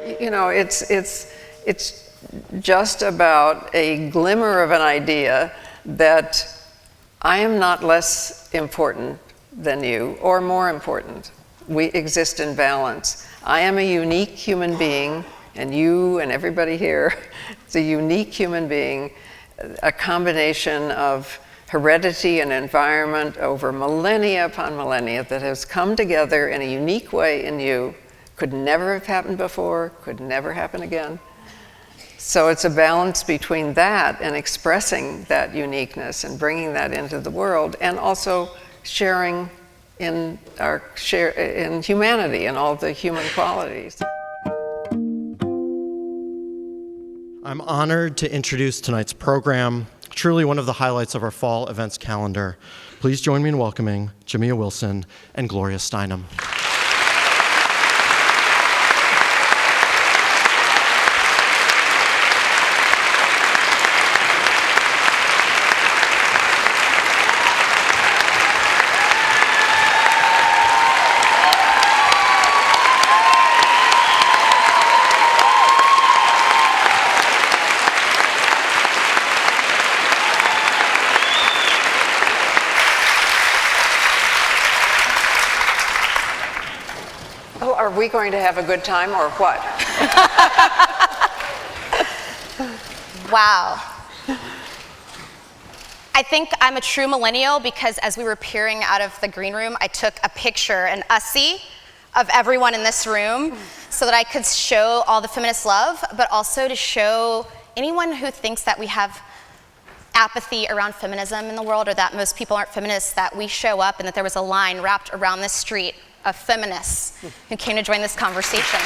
You know, it's just about a glimmer of an idea that I am not less important than you or more important. We exist in balance. I am a unique human being, and you and everybody here is a unique human being, a combination of heredity and environment over millennia upon millennia that has come together in a unique way in you. Could never have happened before, could never happen again. So it's a balance between that and expressing that uniqueness and bringing that into the world, and also sharing in in humanity and all the human qualities. I'm honored to introduce tonight's program, truly one of the highlights of our fall events calendar. Please join me in welcoming Jamia Wilson and Gloria Steinem. Are we going to have a good time or what? Wow. I think I'm a true millennial because as we were peering out of the green room, I took a picture, an USSI, of everyone in this room so that I could show all the feminist love, but also to show anyone who thinks that we have apathy around feminism in the world, or that most people aren't feminists, that we show up and that there was a line wrapped around this street of feminists who came to join this conversation.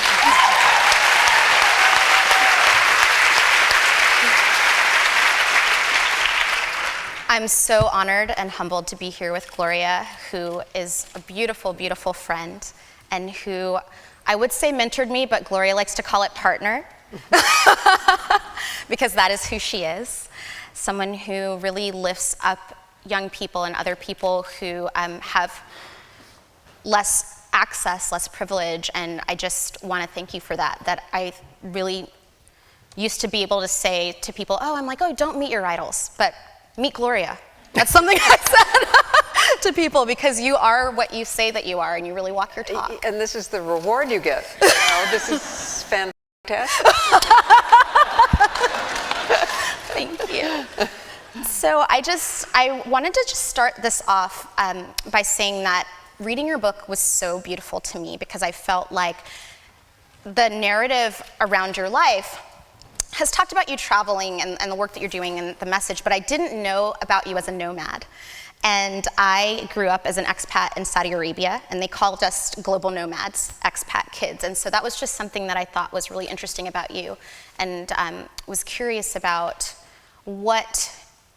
I'm so honored and humbled to be here with Gloria, who is a beautiful, beautiful friend, and who I would say mentored me, but Gloria likes to call it partner, because that is who she is. Someone who really lifts up young people and other people who have less access, less privilege, and I just want to thank you for that. That I really used to be able to say to people, oh, don't meet your idols, but meet Gloria. That's something I said to people, because you are what you say that you are, and you really walk your talk. And this is the reward you get. You know, this is fantastic. Thank you. So I wanted to just start this off by saying that reading your book was so beautiful to me, because I felt like the narrative around your life has talked about you traveling and the work that you're doing and the message, but I didn't know about you as a nomad. And I grew up as an expat in Saudi Arabia, and they called us global nomads, expat kids. And so that was just something that I thought was really interesting about you, and was curious about what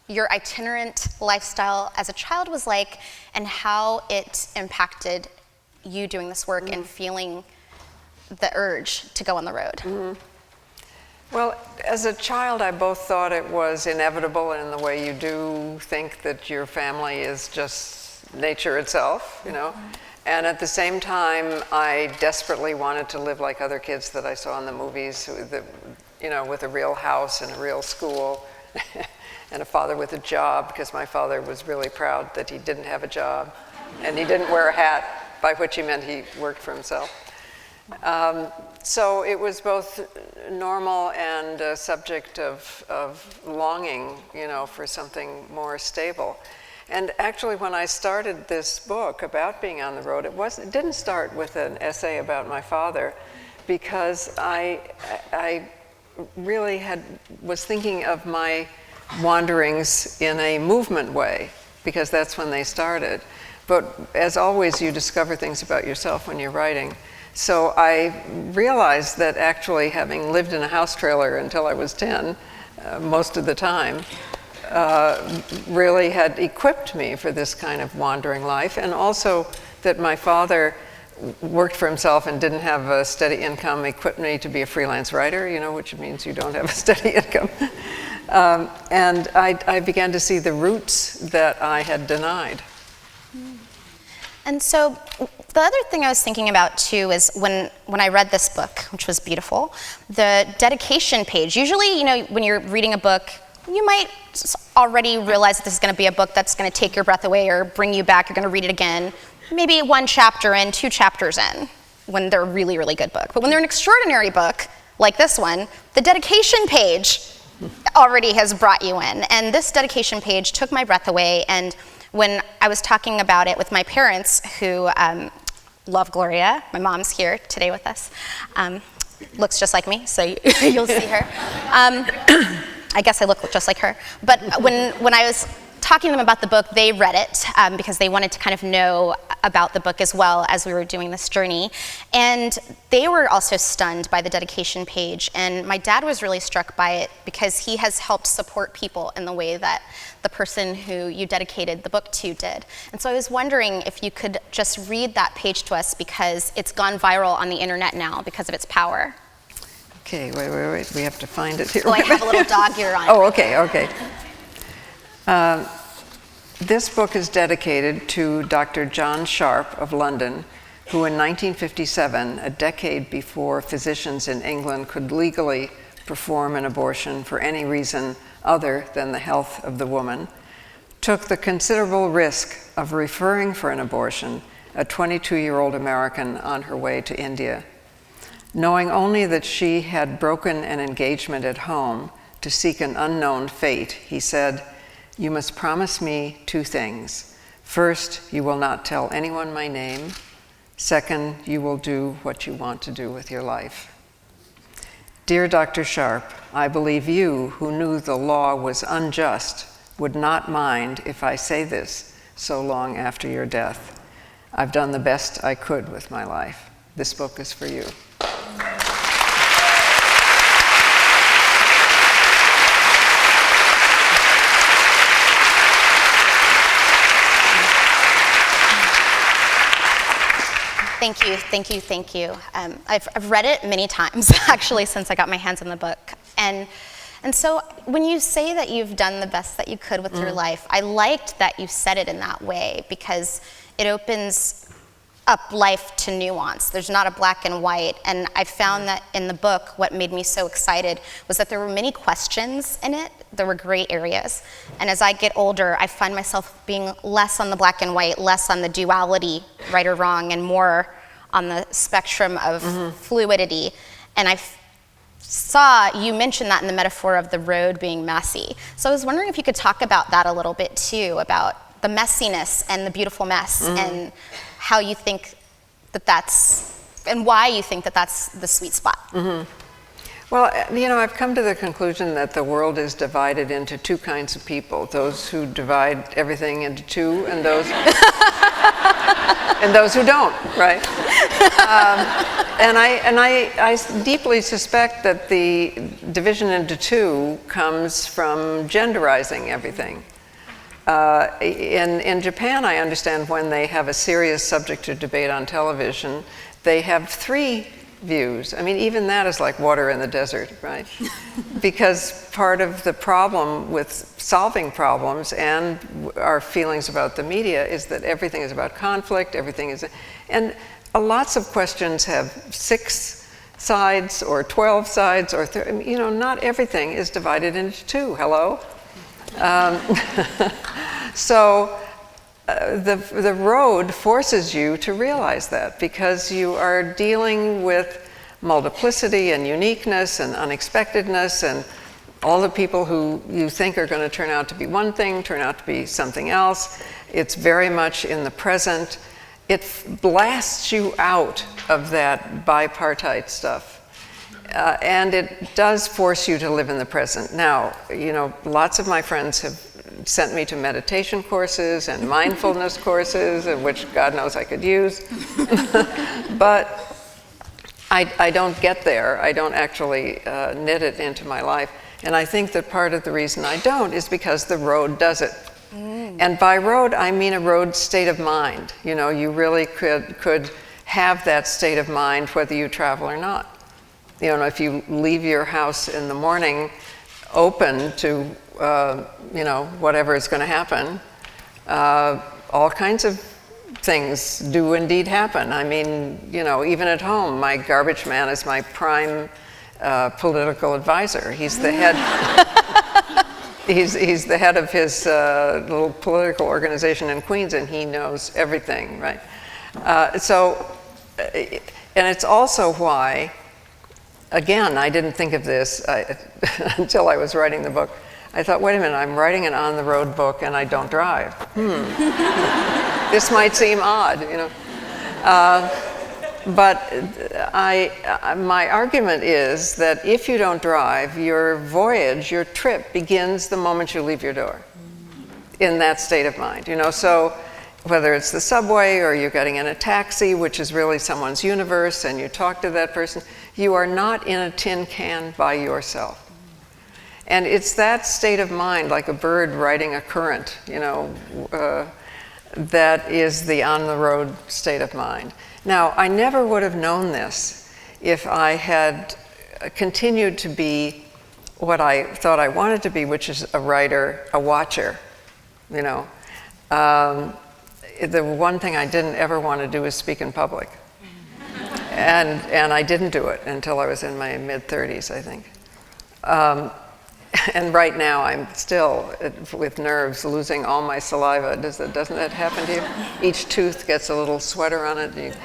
your itinerant lifestyle as a child was like, and how it impacted you doing this work and feeling the urge to go on the road. Mm-hmm. Well, as a child, I both thought it was inevitable in the way you do think that your family is just nature itself, you know. And at the same time, I desperately wanted to live like other kids that I saw in the movies, you know, with a real house and a real school. And a father with a job, because my father was really proud that he didn't have a job, and he didn't wear a hat, by which he meant he worked for himself. So it was both normal and a subject of longing, you know, for something more stable. And actually, when I started this book about being on the road, it didn't start with an essay about my father, because I really was thinking of my wanderings in a movement way, because that's when they started. But as always, you discover things about yourself when you're writing. So I realized that actually, having lived in a house trailer until I was 10, most of the time, really had equipped me for this kind of wandering life. And also that my father worked for himself and didn't have a steady income equipped me to be a freelance writer, you know, which means you don't have a steady income. And I began to see the roots that I had denied. And so The other thing I was thinking about too is when I read this book, which was beautiful, the dedication page. Usually, you know, when you're reading a book, you might already realize that this is going to be a book that's going to take your breath away or bring you back. You're going to read it again, maybe 1 chapter in, 2 chapters in, when they're a really, really good book. But when they're an extraordinary book, like this one, the dedication page already has brought you in. And this dedication page took my breath away. And when I was talking about it with my parents, who love Gloria, my mom's here today with us, looks just like me, so you'll see her. I guess I look just like her. But when I was talking to them about the book, they read it because they wanted to kind of know about the book as well as we were doing this journey. And they were also stunned by the dedication page. And my dad was really struck by it because he has helped support people in the way that the person who you dedicated the book to did. And so I was wondering if you could just read that page to us, because it's gone viral on the internet now because of its power. Okay, wait. We have to find it here. Oh, I have a little dog ear on it. Oh, okay. This book is dedicated to Dr. John Sharp of London, who in 1957, a decade before physicians in England could legally perform an abortion for any reason other than the health of the woman, took the considerable risk of referring for an abortion a 22-year-old American on her way to India. Knowing only that she had broken an engagement at home to seek an unknown fate, he said, "You must promise me 2 things. First, you will not tell anyone my name. Second, you will do what you want to do with your life." Dear Dr. Sharp, I believe you, who knew the law was unjust, would not mind if I say this so long after your death. I've done the best I could with my life. This book is for you. Thank you. I've read it many times, actually, since I got my hands on the book. And so when you say that you've done the best that you could with your life, I liked that you said it in that way, because it opens up life to nuance. There's not a black and white. And I found that in the book, what made me so excited was that there were many questions in it. There were gray areas. And as I get older, I find myself being less on the black and white, less on the duality, right or wrong, and more on the spectrum of fluidity. And I saw you mention that in the metaphor of the road being messy. So I was wondering if you could talk about that a little bit too, about the messiness and the beautiful mess, and how you think that that's, and why you think that that's the sweet spot. Well, you know, I've come to the conclusion that the world is divided into 2 kinds of people: those who divide everything into 2, and those and those who don't, right? And I deeply suspect that the division into 2 comes from genderizing everything. In Japan, I understand when they have a serious subject to debate on television, they have 3 views. I mean, even that is like water in the desert, right? Because part of the problem with solving problems and our feelings about the media is that everything is about conflict, and lots of questions have 6 sides or 12 sides, or you know, not everything is divided into 2. Hello? So the road forces you to realize that, because you are dealing with multiplicity and uniqueness and unexpectedness, and all the people who you think are going to turn out to be one thing turn out to be something else. It's very much in the present. It blasts you out of that bipartite stuff. And it does force you to live in the present. Now, you know, lots of my friends have sent me to meditation courses and mindfulness courses, which God knows I could use. But I don't get there. I don't actually knit it into my life. And I think that part of the reason I don't is because the road does it. And by road, I mean a road state of mind. You know, you really could have that state of mind whether you travel or not. You know, if you leave your house in the morning open to, you know, whatever is going to happen, all kinds of things do indeed happen. I mean, you know, even at home, my garbage man is my prime political advisor. He's the head. He's the head of his little political organization in Queens, and he knows everything, right? And it's also why, again, I didn't think of this until I was writing the book. I thought, wait a minute, I'm writing an on-the-road book and I don't drive. This might seem odd, you know. But my argument is that if you don't drive, your voyage, your trip begins the moment you leave your door, in that state of mind, you know. So whether it's the subway or you're getting in a taxi, which is really someone's universe, and you talk to that person, you are not in a tin can by yourself. And it's that state of mind, like a bird riding a current, you know, that is the on-the-road state of mind. Now, I never would have known this if I had continued to be what I thought I wanted to be, which is a writer, a watcher, you know. The one thing I didn't ever want to do is speak in public. And I didn't do it until I was in my mid-30s, I think. And right now I'm still, with nerves, losing all my saliva. Doesn't that happen to you? Each tooth gets a little sweater on it.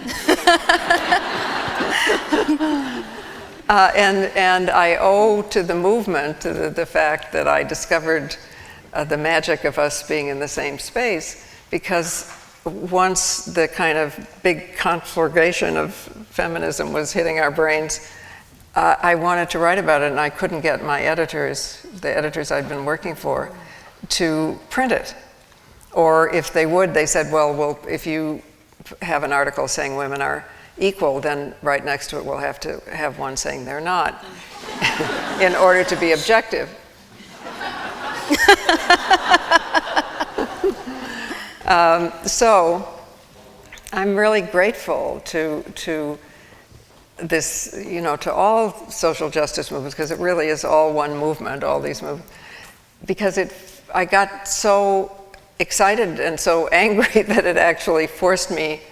And I owe to the movement the fact that I discovered the magic of us being in the same space, because once the kind of big conflagration of feminism was hitting our brains, I wanted to write about it, and I couldn't get my editors, the editors I'd been working for, to print it. Or if they would, they said, well, if you have an article saying women are equal, then right next to it we'll have to have one saying they're not, in order to be objective. So I'm really grateful to this, you know, to all social justice movements, because it really is all one movement, all these movements, because I got so excited and so angry that it actually forced me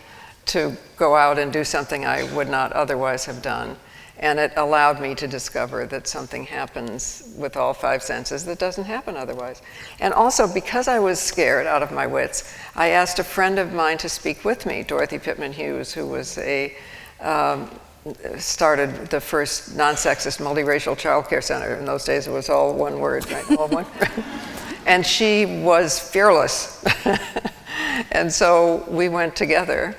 to go out and do something I would not otherwise have done. And it allowed me to discover that something happens with all five senses that doesn't happen otherwise. And also, because I was scared out of my wits, I asked a friend of mine to speak with me, Dorothy Pittman Hughes, who was started the first non-sexist multiracial childcare center. In those days, it was all one word, right? All one. And she was fearless. And so we went together,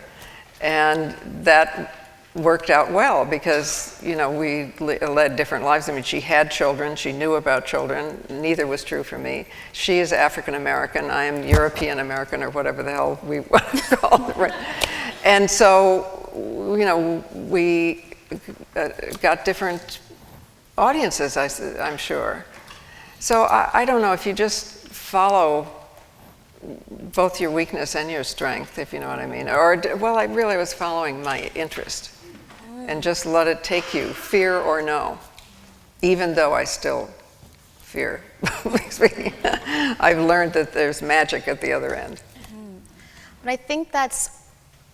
and that worked out well, because, you know, we led different lives. I mean, she had children, she knew about children. Neither was true for me. She is African American, I am European American, or whatever the hell we want to call it, right? And so, you know, we got different audiences, I'm sure. So I don't know, if you just follow both your weakness and your strength, if you know what I mean. Or, well, I really was following my interest, and just let it take you, fear or no, even though I still fear. I've learned that there's magic at the other end. But I think that's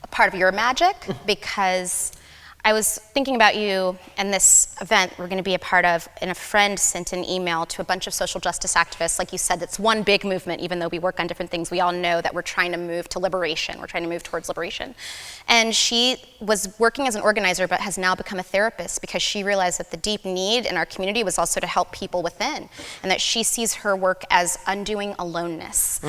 a part of your magic, because I was thinking about you and this event we're going to be a part of, and a friend sent an email to a bunch of social justice activists. Like you said, it's one big movement. Even though we work on different things, we all know that we're trying to move to liberation. We're trying to move towards liberation. And she was working as an organizer, but has now become a therapist, because she realized that the deep need in our community was also to help people within, and that she sees her work as undoing aloneness.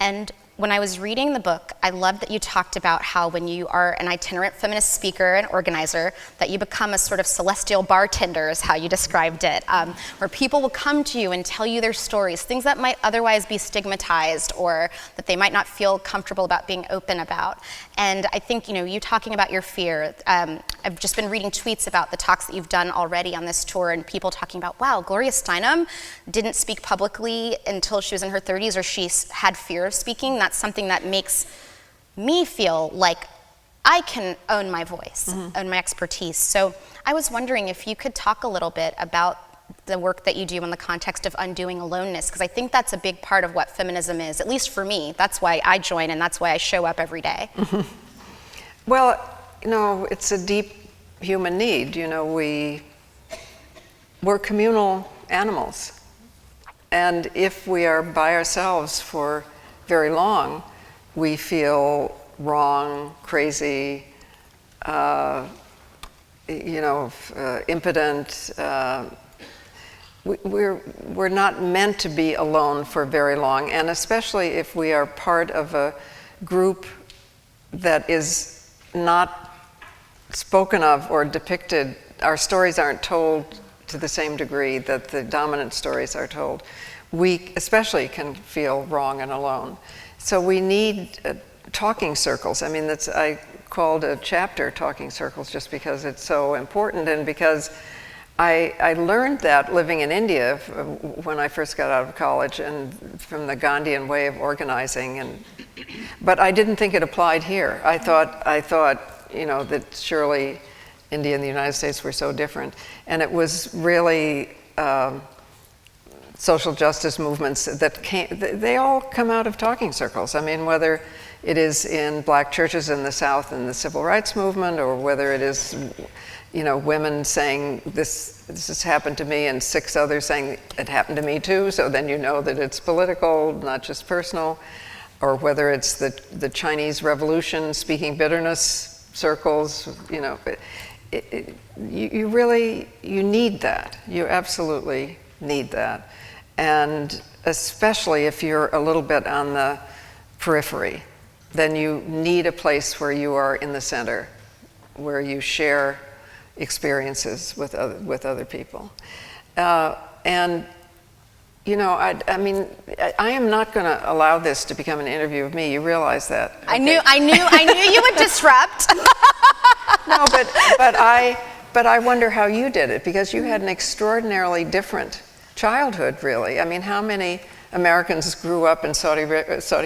And when I was reading the book, I loved that you talked about how when you are an itinerant feminist speaker and organizer, that you become a sort of celestial bartender, is how you described it, where people will come to you and tell you their stories, things that might otherwise be stigmatized or that they might not feel comfortable about being open about. And I think, you know, you talking about your fear, I've just been reading tweets about the talks that you've done already on this tour, and people talking about, wow, Gloria Steinem didn't speak publicly until she was in her 30s, or she had fear of speaking. That's something that makes me feel like I can own my voice, own my expertise. So I was wondering if you could talk a little bit about the work that you do in the context of undoing aloneness, because I think that's a big part of what feminism is, at least for me. That's why I join, and that's why I show up every day. Well, it's a deep human need. We're communal animals. And if we are by ourselves for very long, we feel wrong, crazy, impotent. We're not meant to be alone for very long, and especially if we are part of a group that is not spoken of or depicted. Our stories aren't told to the same degree that the dominant stories are told. We especially can feel wrong and alone. So we need talking circles. I mean, I called a chapter Talking Circles just because it's so important, and because I learned that living in India when I first got out of college, and from the Gandhian way of organizing, but I didn't think it applied here. I thought that surely India and the United States were so different, and it was really social justice movements they all come out of talking circles. I mean, whether it is in black churches in the South in the civil rights movement, or whether it is women saying this has happened to me, and 6 others saying it happened to me too, so then that it's political, not just personal, or whether it's the Chinese Revolution speaking bitterness circles. You need that. You absolutely need that. And especially if you're a little bit on the periphery, then you need a place where you are in the center, where you share experiences with other people. I am not going to allow this to become an interview of me. You realize that? Okay? I knew you would disrupt. No, but I wonder how you did it, because you had an extraordinarily different childhood, really. I mean, how many Americans grew up in Saudi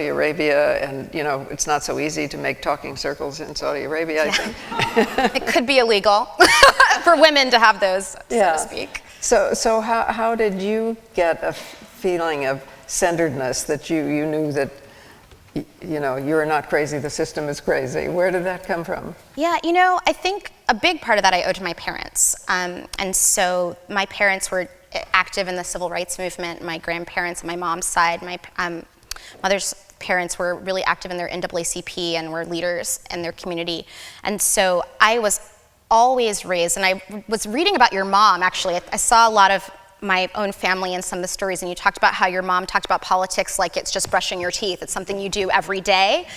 Arabia, and it's not so easy to make talking circles in Saudi Arabia, I think. It could be illegal for women to have those, so to speak. So how did you get a feeling of centeredness, that you knew that you're not crazy, the system is crazy? Where did that come from? Yeah, I think a big part of that I owe to my parents. And so my parents were active in the civil rights movement. My grandparents on my mom's side, my mother's parents were really active in their NAACP and were leaders in their community. And so I was always raised, and I was reading about your mom, actually. I saw a lot of my own family in some of the stories, and you talked about how your mom talked about politics like it's just brushing your teeth. It's something you do every day.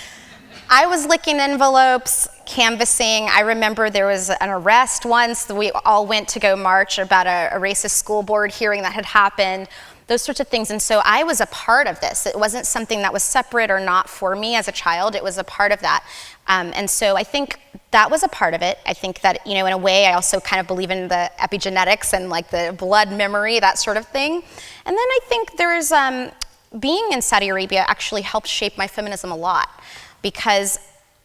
I was licking envelopes, canvassing. I remember there was an arrest once. We all went to go march about a racist school board hearing that had happened, those sorts of things. And so I was a part of this. It wasn't something that was separate or not for me as a child. It was a part of that. And so I think that was a part of it. I think that, in a way, I also kind of believe in the epigenetics and like the blood memory, that sort of thing. And then I think there's, being in Saudi Arabia actually helped shape my feminism a lot, because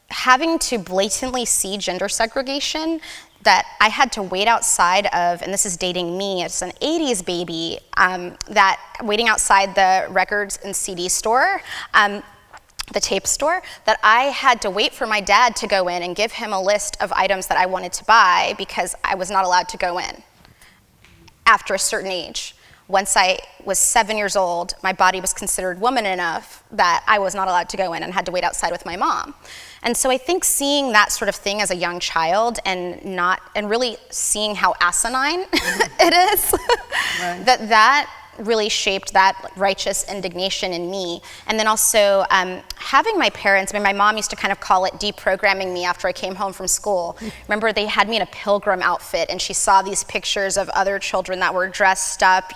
having to blatantly see gender segregation that I had to wait outside of, and this is dating me, it's an 80s baby, that waiting outside the records and CD store, the tape store, that I had to wait for my dad to go in and give him a list of items that I wanted to buy, because I was not allowed to go in after a certain age. Once I was 7 years old, my body was considered woman enough that I was not allowed to go in and had to wait outside with my mom. And so I think seeing that sort of thing as a young child and really seeing how asinine it is, right. that really shaped that righteous indignation in me. And then also having my parents, my mom used to kind of call it deprogramming me after I came home from school. Remember, they had me in a pilgrim outfit, and she saw these pictures of other children that were dressed up,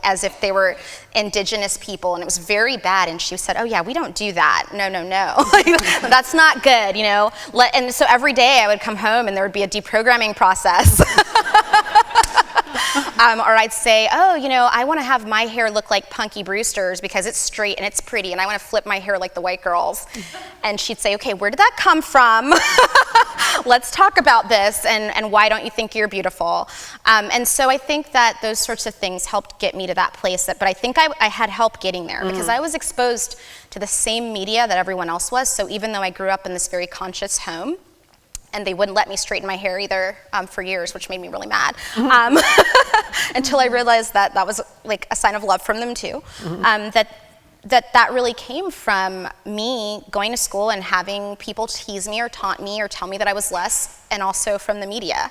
as if they were indigenous people, and it was very bad. And she said, "Oh yeah, we don't do that. No. That's not good, And so every day I would come home and there would be a deprogramming process. Or I'd say, I want to have my hair look like Punky Brewster's because it's straight and it's pretty, and I want to flip my hair like the white girls. And she'd say, okay, where did that come from? let's talk about this, and why don't you think you're beautiful? And so I think that those sorts of things helped get me to that place, but I think I had help getting there, because I was exposed to the same media that everyone else was. So even though I grew up in this very conscious home, and they wouldn't let me straighten my hair either for years, which made me really mad, until I realized that that was like a sign of love from them too. That really came from me going to school and having people tease me or taunt me or tell me that I was less, and also from the media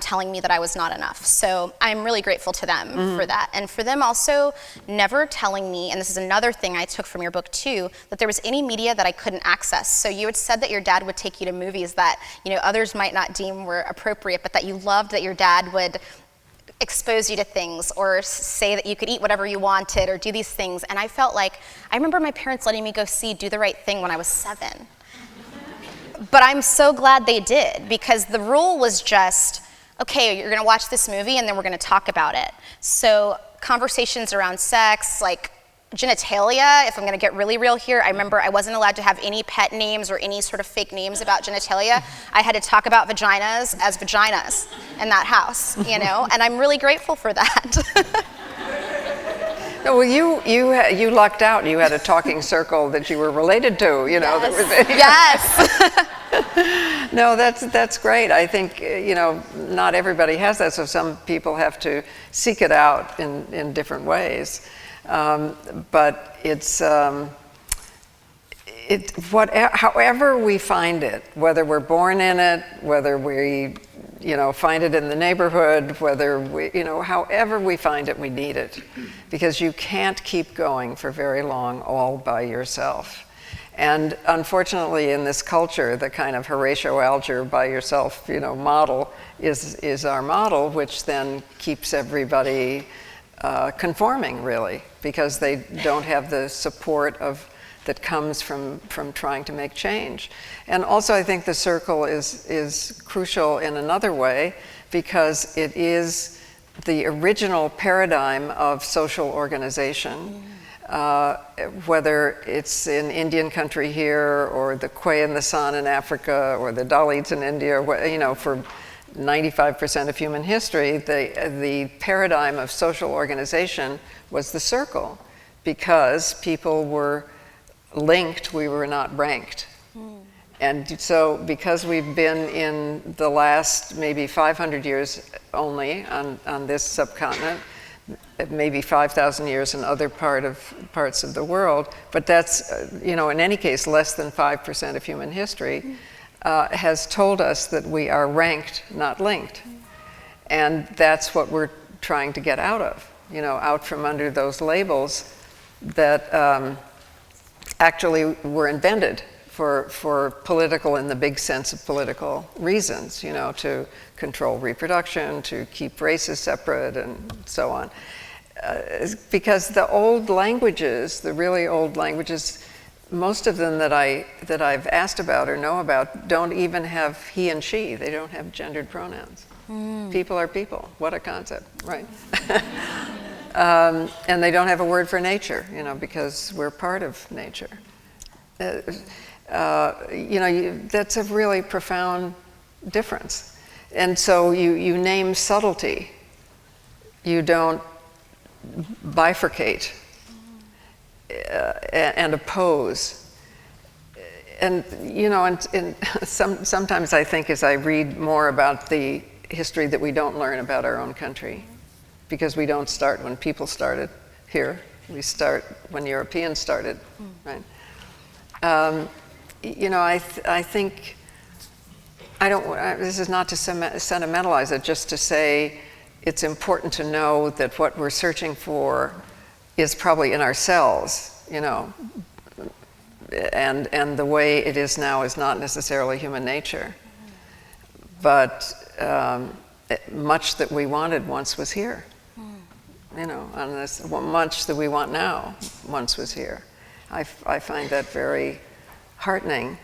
telling me that I was not enough. So I'm really grateful to them for that. And for them also never telling me, and this is another thing I took from your book too, that there was any media that I couldn't access. So you had said that your dad would take you to movies that, you know, others might not deem were appropriate, but that you loved that your dad would expose you to things or say that you could eat whatever you wanted or do these things. And I felt like, I remember my parents letting me go see Do the Right Thing when I was 7. But I'm so glad they did, because the rule was just, okay, you're gonna watch this movie and then we're gonna talk about it. So conversations around sex, like genitalia, if I'm gonna get really real here, I remember I wasn't allowed to have any pet names or any sort of fake names about genitalia. I had to talk about vaginas as vaginas in that house, you know, and I'm really grateful for that. Well, you lucked out. You had a talking circle that you were related to, you know. Yes. Yes. No, that's great. I think, you know, not everybody has that, so some people have to seek it out in different ways. But it's, however we find it, whether we're born in it, whether we, you know, find it in the neighborhood, whether we, you know, however we find it, we need it. Because you can't keep going for very long all by yourself. And unfortunately, in this culture, the kind of Horatio Alger by yourself, you know, model is our model, which then keeps everybody conforming, really, because they don't have the support that comes from trying to make change. And also, I think the circle is crucial in another way, because it is the original paradigm of social organization, whether it's in Indian country here, or the Kwe and the San in Africa, or the Dalits in India, or, you know, for 95% of human history, the paradigm of social organization was the circle, because people were linked, we were not ranked. And so because we've been in the last maybe 500 years only on this subcontinent, maybe 5,000 years in other parts of the world, but that's, you know, in any case, less than 5% of human history, has told us that we are ranked, not linked. And that's what we're trying to get out of, you know, out from under those labels that actually were invented for political, in the big sense of political reasons, you know, to control reproduction, to keep races separate, and so on. Because the old languages, the really old languages, most of them that I've asked about or know about don't even have he and she. They don't have gendered pronouns. People are people. What a concept, right? And they don't have a word for nature, you know, because we're part of nature. You know, that's a really profound difference. And so you name subtlety. You don't bifurcate and oppose. And, you know, and sometimes I think as I read more about the history that we don't learn about our own country, because we don't start when people started here. We start when Europeans started, right? You know, I think, this is not to sentimentalize it, just to say it's important to know that what we're searching for is probably in ourselves, you know, and the way it is now is not necessarily human nature. But much that we wanted once was here. You know, and this much that we want now once was here. I find that very heartening,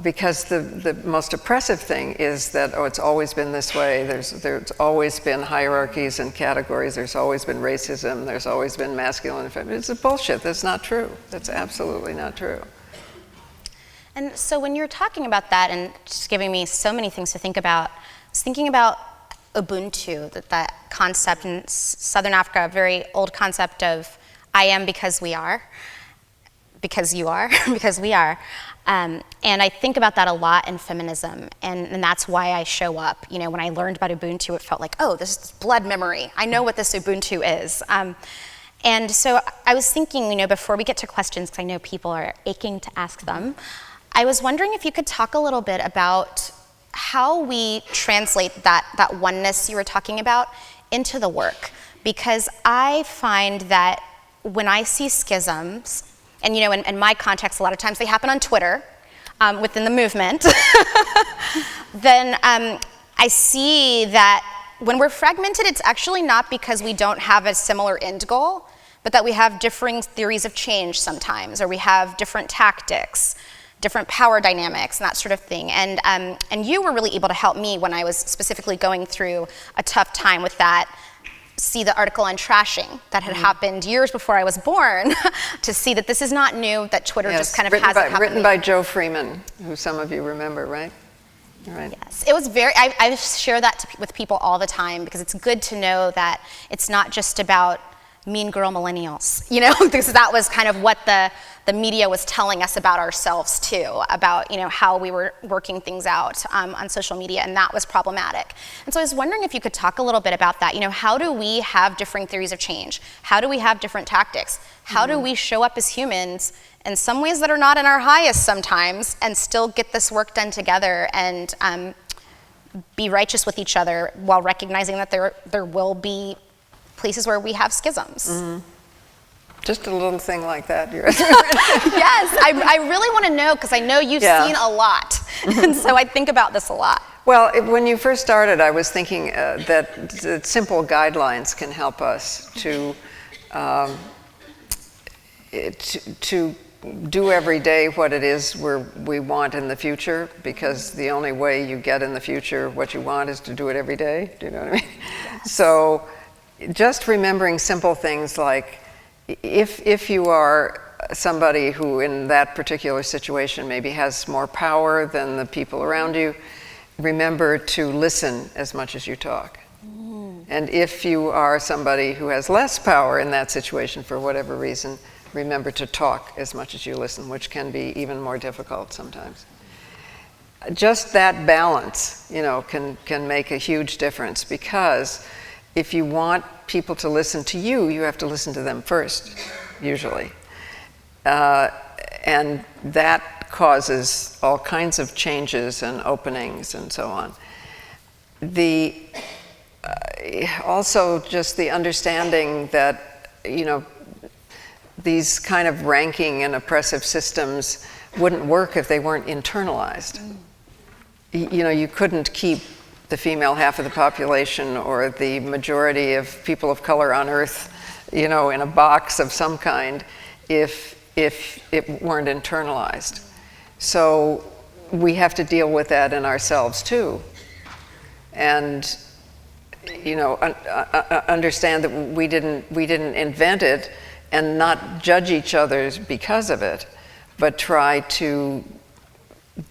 because the most oppressive thing is that, oh, it's always been this way. There's always been hierarchies and categories. There's always been racism. There's always been masculine and feminine. It's a bullshit. That's not true. That's absolutely not true. And so when you're talking about that and just giving me so many things to think about, I was thinking about Ubuntu, that concept in Southern Africa, a very old concept of I am because we are, because you are, because we are. And I think about that a lot in feminism, and that's why I show up. You know, when I learned about Ubuntu, it felt like, oh, this is blood memory. I know what this Ubuntu is. And so I was thinking, you know, before we get to questions, because I know people are aching to ask them, I was wondering if you could talk a little bit about how we translate that oneness you were talking about into the work. Because I find that when I see schisms, and you know, in my context, a lot of times they happen on Twitter, within the movement, then I see that when we're fragmented, it's actually not because we don't have a similar end goal, but that we have differing theories of change sometimes, or we have different tactics, different power dynamics, and that sort of thing. And you were really able to help me when I was specifically going through a tough time with that. See the article on trashing that had happened years before I was born, to see that this is not new, that Twitter just kind of hasn't happened. Written by Joe Freeman, who some of you remember, right? Right. Yes, it was very, I share that with people all the time, because it's good to know that it's not just about mean girl millennials, you know, because that was kind of what the media was telling us about ourselves too, about, you know, how we were working things out on social media, and that was problematic. And so I was wondering if you could talk a little bit about that. You know, how do we have differing theories of change? How do we have different tactics? How do we show up as humans in some ways that are not in our highest sometimes, and still get this work done together and be righteous with each other, while recognizing that there will be places where we have schisms? Just a little thing like that. Yes, I really want to know, because I know you've seen a lot. And so I think about this a lot. Well, when you first started, I was thinking that simple guidelines can help us to do every day what it is we want in the future, because the only way you get in the future what you want is to do it every day. Do you know what I mean? Yes. So just remembering simple things like, if you are somebody who in that particular situation maybe has more power than the people around you, remember to listen as much as you talk. And if you are somebody who has less power in that situation for whatever reason, remember to talk as much as you listen, which can be even more difficult sometimes. Just that balance, you know, can make a huge difference, because if you want people to listen to you, you have to listen to them first, usually. And that causes all kinds of changes and openings and so on. Also just the understanding that, you know, these kind of ranking and oppressive systems wouldn't work if they weren't internalized. You know, you couldn't keep the female half of the population or the majority of people of color on Earth, you know, in a box of some kind if it weren't internalized. So we have to deal with that in ourselves too. And, you know, understand that we didn't invent it, and not judge each other because of it, but try to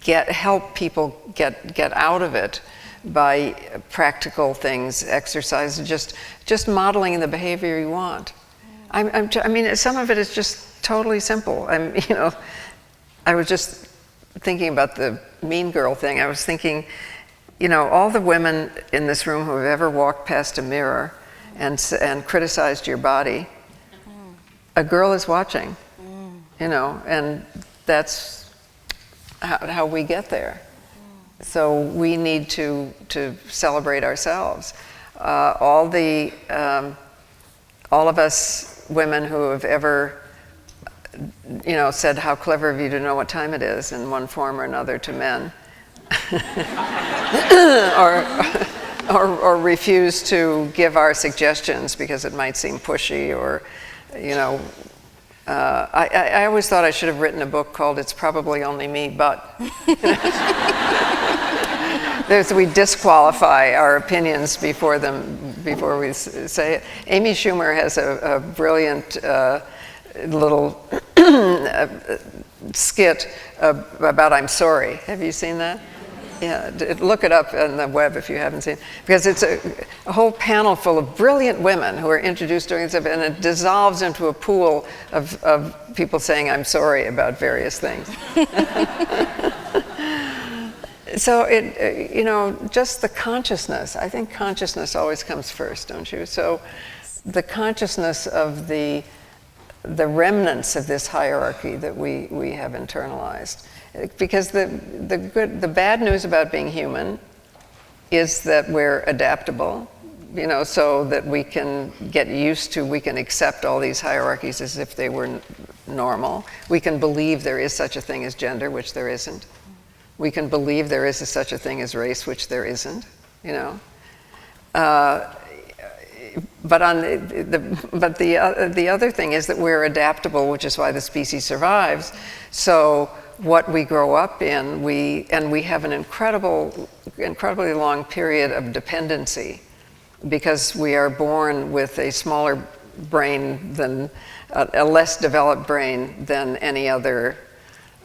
help people get out of it by practical things, exercise, just modeling the behavior you want. I mean, some of it is just totally simple. You know, I was just thinking about the mean girl thing. I was thinking, you know, all the women in this room who have ever walked past a mirror and criticized your body, a girl is watching, you know, and that's how we get there. So we need to celebrate ourselves. All of us women who have ever, you know, said how clever of you to know what time it is in one form or another to men, or refuse to give our suggestions because it might seem pushy, or, you know, I always thought I should have written a book called "It's Probably Only Me, But." We disqualify our opinions before we say it. Amy Schumer has a brilliant little skit about I'm sorry. Have you seen that? Yeah, look it up on the web if you haven't seen it. Because it's a whole panel full of brilliant women who are introduced during this, and it dissolves into a pool of people saying I'm sorry about various things. So just the consciousness. I think consciousness always comes first, don't you? So the consciousness of the remnants of this hierarchy that we have internalized. Because the bad news about being human is that we're adaptable, so that we can get used to, we can accept all these hierarchies as if they were normal. We can believe there is such a thing as gender, which there isn't. We can believe there is such a thing as race, which there isn't, But the other thing is that we're adaptable, which is why the species survives. So what we grow up in, we have an incredibly long period of dependency, because we are born with a smaller brain than a less developed brain than any other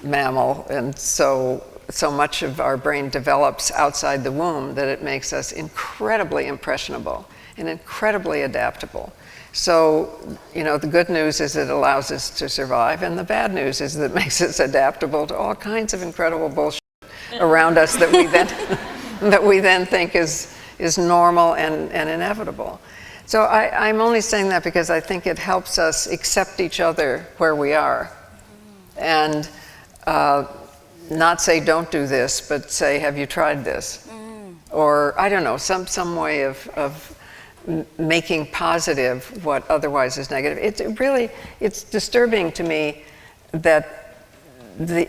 mammal, and so much of our brain develops outside the womb that it makes us incredibly impressionable and incredibly adaptable. So, the good news is it allows us to survive, and the bad news is that it makes us adaptable to all kinds of incredible bullshit around us that we then think is normal and inevitable. So I'm only saying that because I think it helps us accept each other where we are, and not say don't do this, but say have you tried this, or I don't know, some way of making positive what otherwise is negative. It's disturbing to me that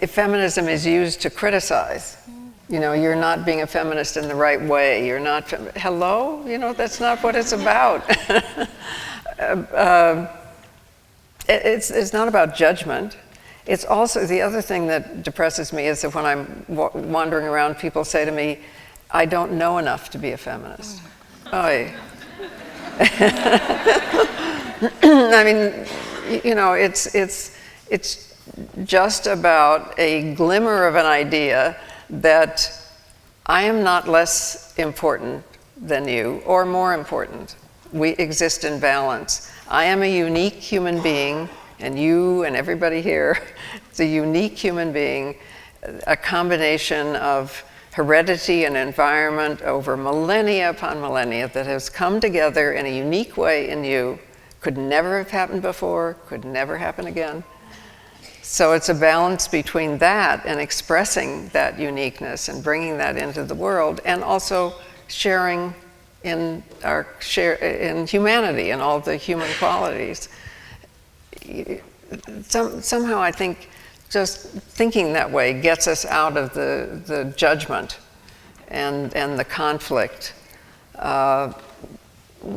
feminism is used to criticize. You're not being a feminist in the right way. You're not, hello? That's not what it's about. It's not about judgment. It's also, the other thing that depresses me is that when I'm wandering around, people say to me, I don't know enough to be a feminist. Oy. I mean, it's just about a glimmer of an idea that I am not less important than you or more important. We exist in balance. I am a unique human being, and you and everybody here is a unique human being, a combination of heredity and environment over millennia upon millennia that has come together in a unique way in you. Could never have happened before, could never happen again. So it's a balance between that and expressing that uniqueness and bringing that into the world, and also sharing in humanity and all the human qualities. Somehow I think just thinking that way gets us out of the judgment and the conflict,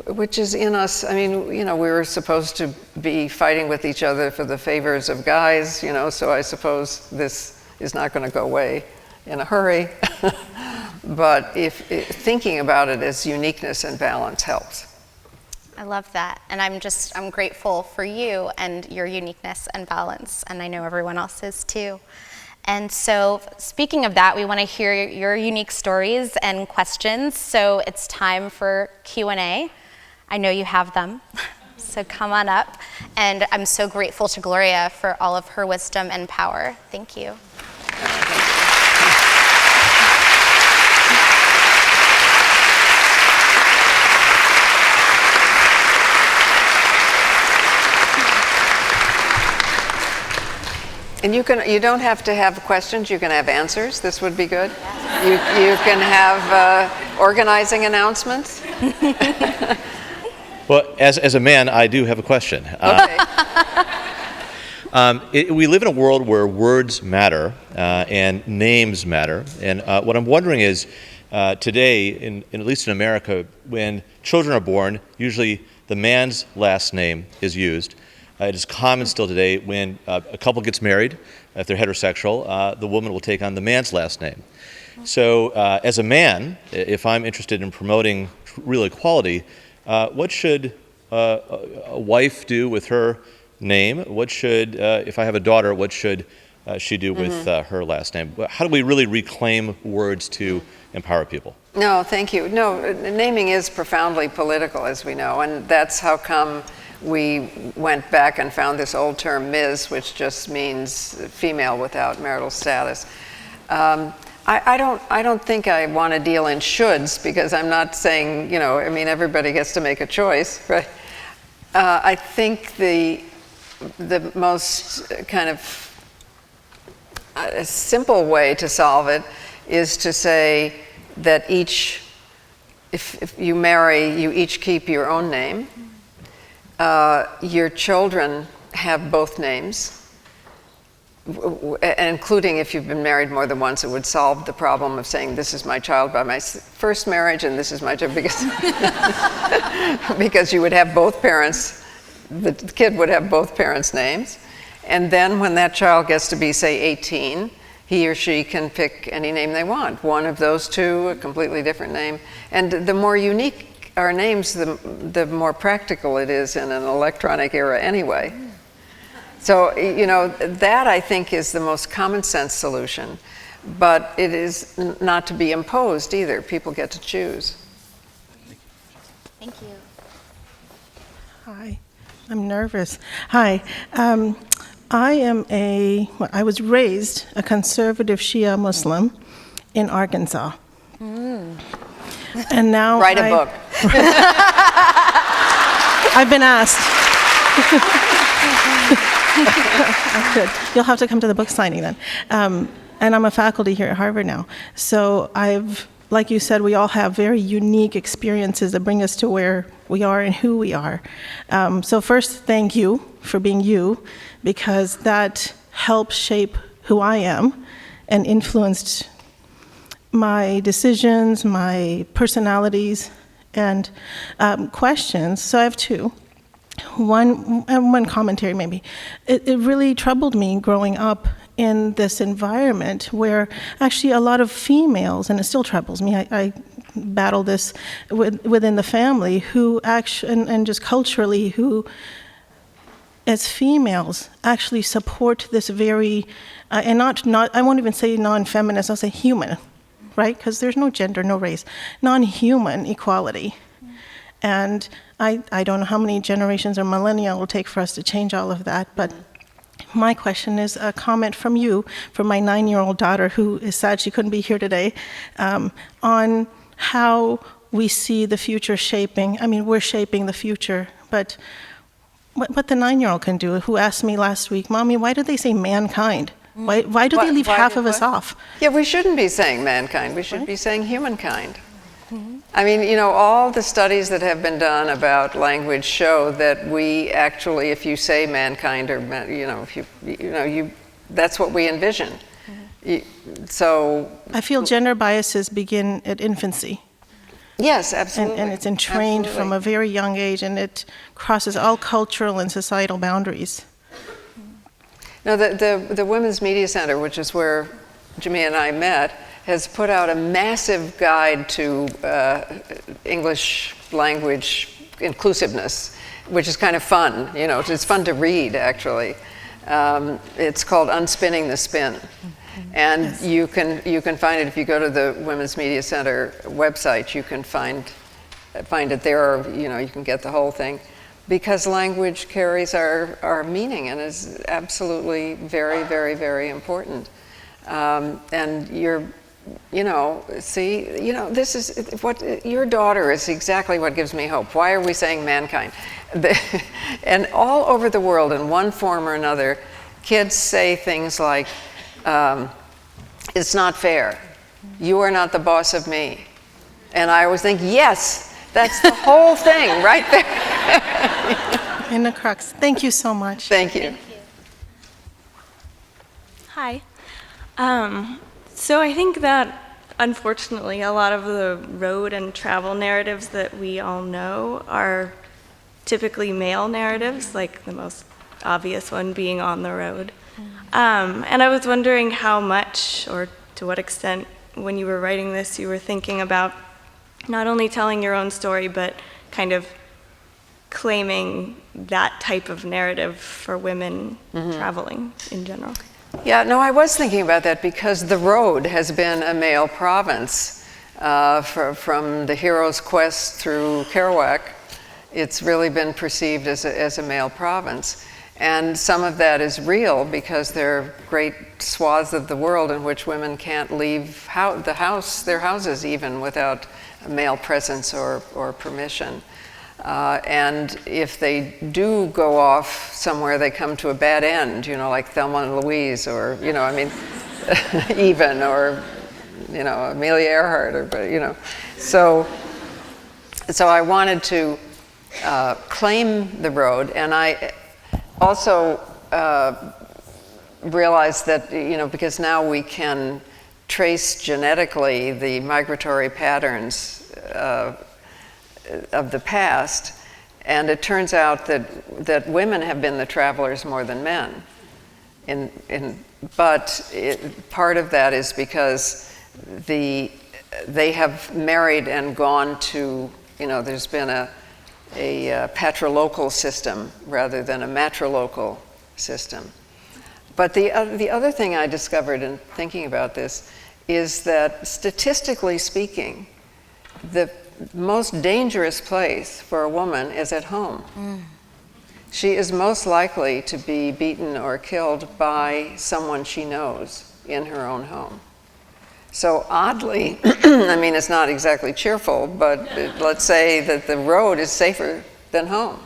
which is in us. I mean, we were supposed to be fighting with each other for the favors of guys, so I suppose this is not going to go away in a hurry. But thinking about it as uniqueness and balance helps. I love that, and I'm grateful for you and your uniqueness and balance, and I know everyone else is too. And so, speaking of that, we want to hear your unique stories and questions, so it's time for Q&A. I know you have them, so come on up. And I'm so grateful to Gloria for all of her wisdom and power. Thank you. And you don't have to have questions, you can have answers. This would be good. You can have organizing announcements. Well, as a man, I do have a question. Okay. We live in a world where words matter and names matter. And what I'm wondering is, today, at least in America, when children are born, usually the man's last name is used. It is common still today when a couple gets married, if they're heterosexual, the woman will take on the man's last name. So as a man, if I'm interested in promoting real equality, what should a wife do with her name? What should, if I have a daughter, what should she do with her last name? How do we really reclaim words to empower people? No, thank you. No, naming is profoundly political, as we know, and that's how come we went back and found this old term Ms., which just means female without marital status. I don't think I want to deal in shoulds, because I'm not saying, I mean, everybody gets to make a choice, right? I think the most kind of a simple way to solve it is to say that if you marry, you each keep your own name. Your children have both names, including if you've been married more than once. It would solve the problem of saying, this is my child by my first marriage and this is my child, because you would have both parents, the kid would have both parents' names. And then when that child gets to be, say, 18, he or she can pick any name they want. One of those two, a completely different name. And the more unique our names, the more practical it is in an electronic era anyway. So, that I think is the most common sense solution, but it is not to be imposed either. People get to choose. Thank you. Hi, I'm nervous. Hi, I was raised a conservative Shia Muslim in Arkansas. And now Write a book. I've been asked. Good. You'll have to come to the book signing then. And I'm a faculty here at Harvard now. So like you said, we all have very unique experiences that bring us to where we are and who we are. So first, thank you for being you, because that helped shape who I am and influenced my decisions, my personalities, and questions. So I have two. One commentary maybe. It really troubled me growing up in this environment where actually a lot of females, and it still troubles me, I battle this within the family, who actually, and just culturally, who as females actually support this very, and not I won't even say non-feminist, I'll say human, right? Because there's no gender, no race, non-human equality. And I don't know how many generations or millennia it will take for us to change all of that, but my question is a comment from you, from my 9-year-old daughter, who is sad she couldn't be here today, on how we see the future shaping. I mean, we're shaping the future, but what the 9-year-old can do, who asked me last week, Mommy, why do they say mankind? Why do they leave half of us off? Yeah, we shouldn't be saying mankind. We should be saying humankind. I mean, all the studies that have been done about language show that we actually, if you say mankind, or that's what we envision. So I feel gender biases begin at infancy. Yes, absolutely. And it's entrained from a very young age, and it crosses all cultural and societal boundaries. Now, the Women's Media Center, which is where Jimmy and I met, has put out a massive guide to English language inclusiveness, which is kind of fun. It's fun to read, actually. It's called Unspinning the Spin. And yes. you can find it if you go to the Women's Media Center website. You can find it there, or you can get the whole thing, because language carries our meaning and is absolutely very, very, very important. And this is what your daughter is exactly what gives me hope. Why are we saying mankind? And all over the world, in one form or another, kids say things like, it's not fair. You are not the boss of me. And I always think, yes, that's the whole thing right there. In the crux. Thank you so much. Thank you. Hi. So I think that, unfortunately, a lot of the road and travel narratives that we all know are typically male narratives, like the most obvious one being on the road. And I was wondering how much, or to what extent, when you were writing this, you were thinking about not only telling your own story, but kind of claiming that type of narrative for women traveling in general. Yeah, no, I was thinking about that because the road has been a male province from the hero's quest through Kerouac. It's really been perceived as a male province. And some of that is real because there are great swaths of the world in which women can't leave their houses even without a male presence or permission. And if they do go off somewhere, they come to a bad end, like Thelma and Louise, or, even, or, Amelia Earhart, So I wanted to claim the road, and I also realized that, because now we can trace genetically the migratory patterns of the past, and it turns out that women have been the travelers more than men. But part of that is because they have married and gone to, there's been a patrilocal system rather than a matrilocal system. But the other thing I discovered in thinking about this is that statistically speaking, the most dangerous place for a woman is at home. She is most likely to be beaten or killed by someone she knows in her own home. So oddly, it's not exactly cheerful, but let's say that the road is safer than home.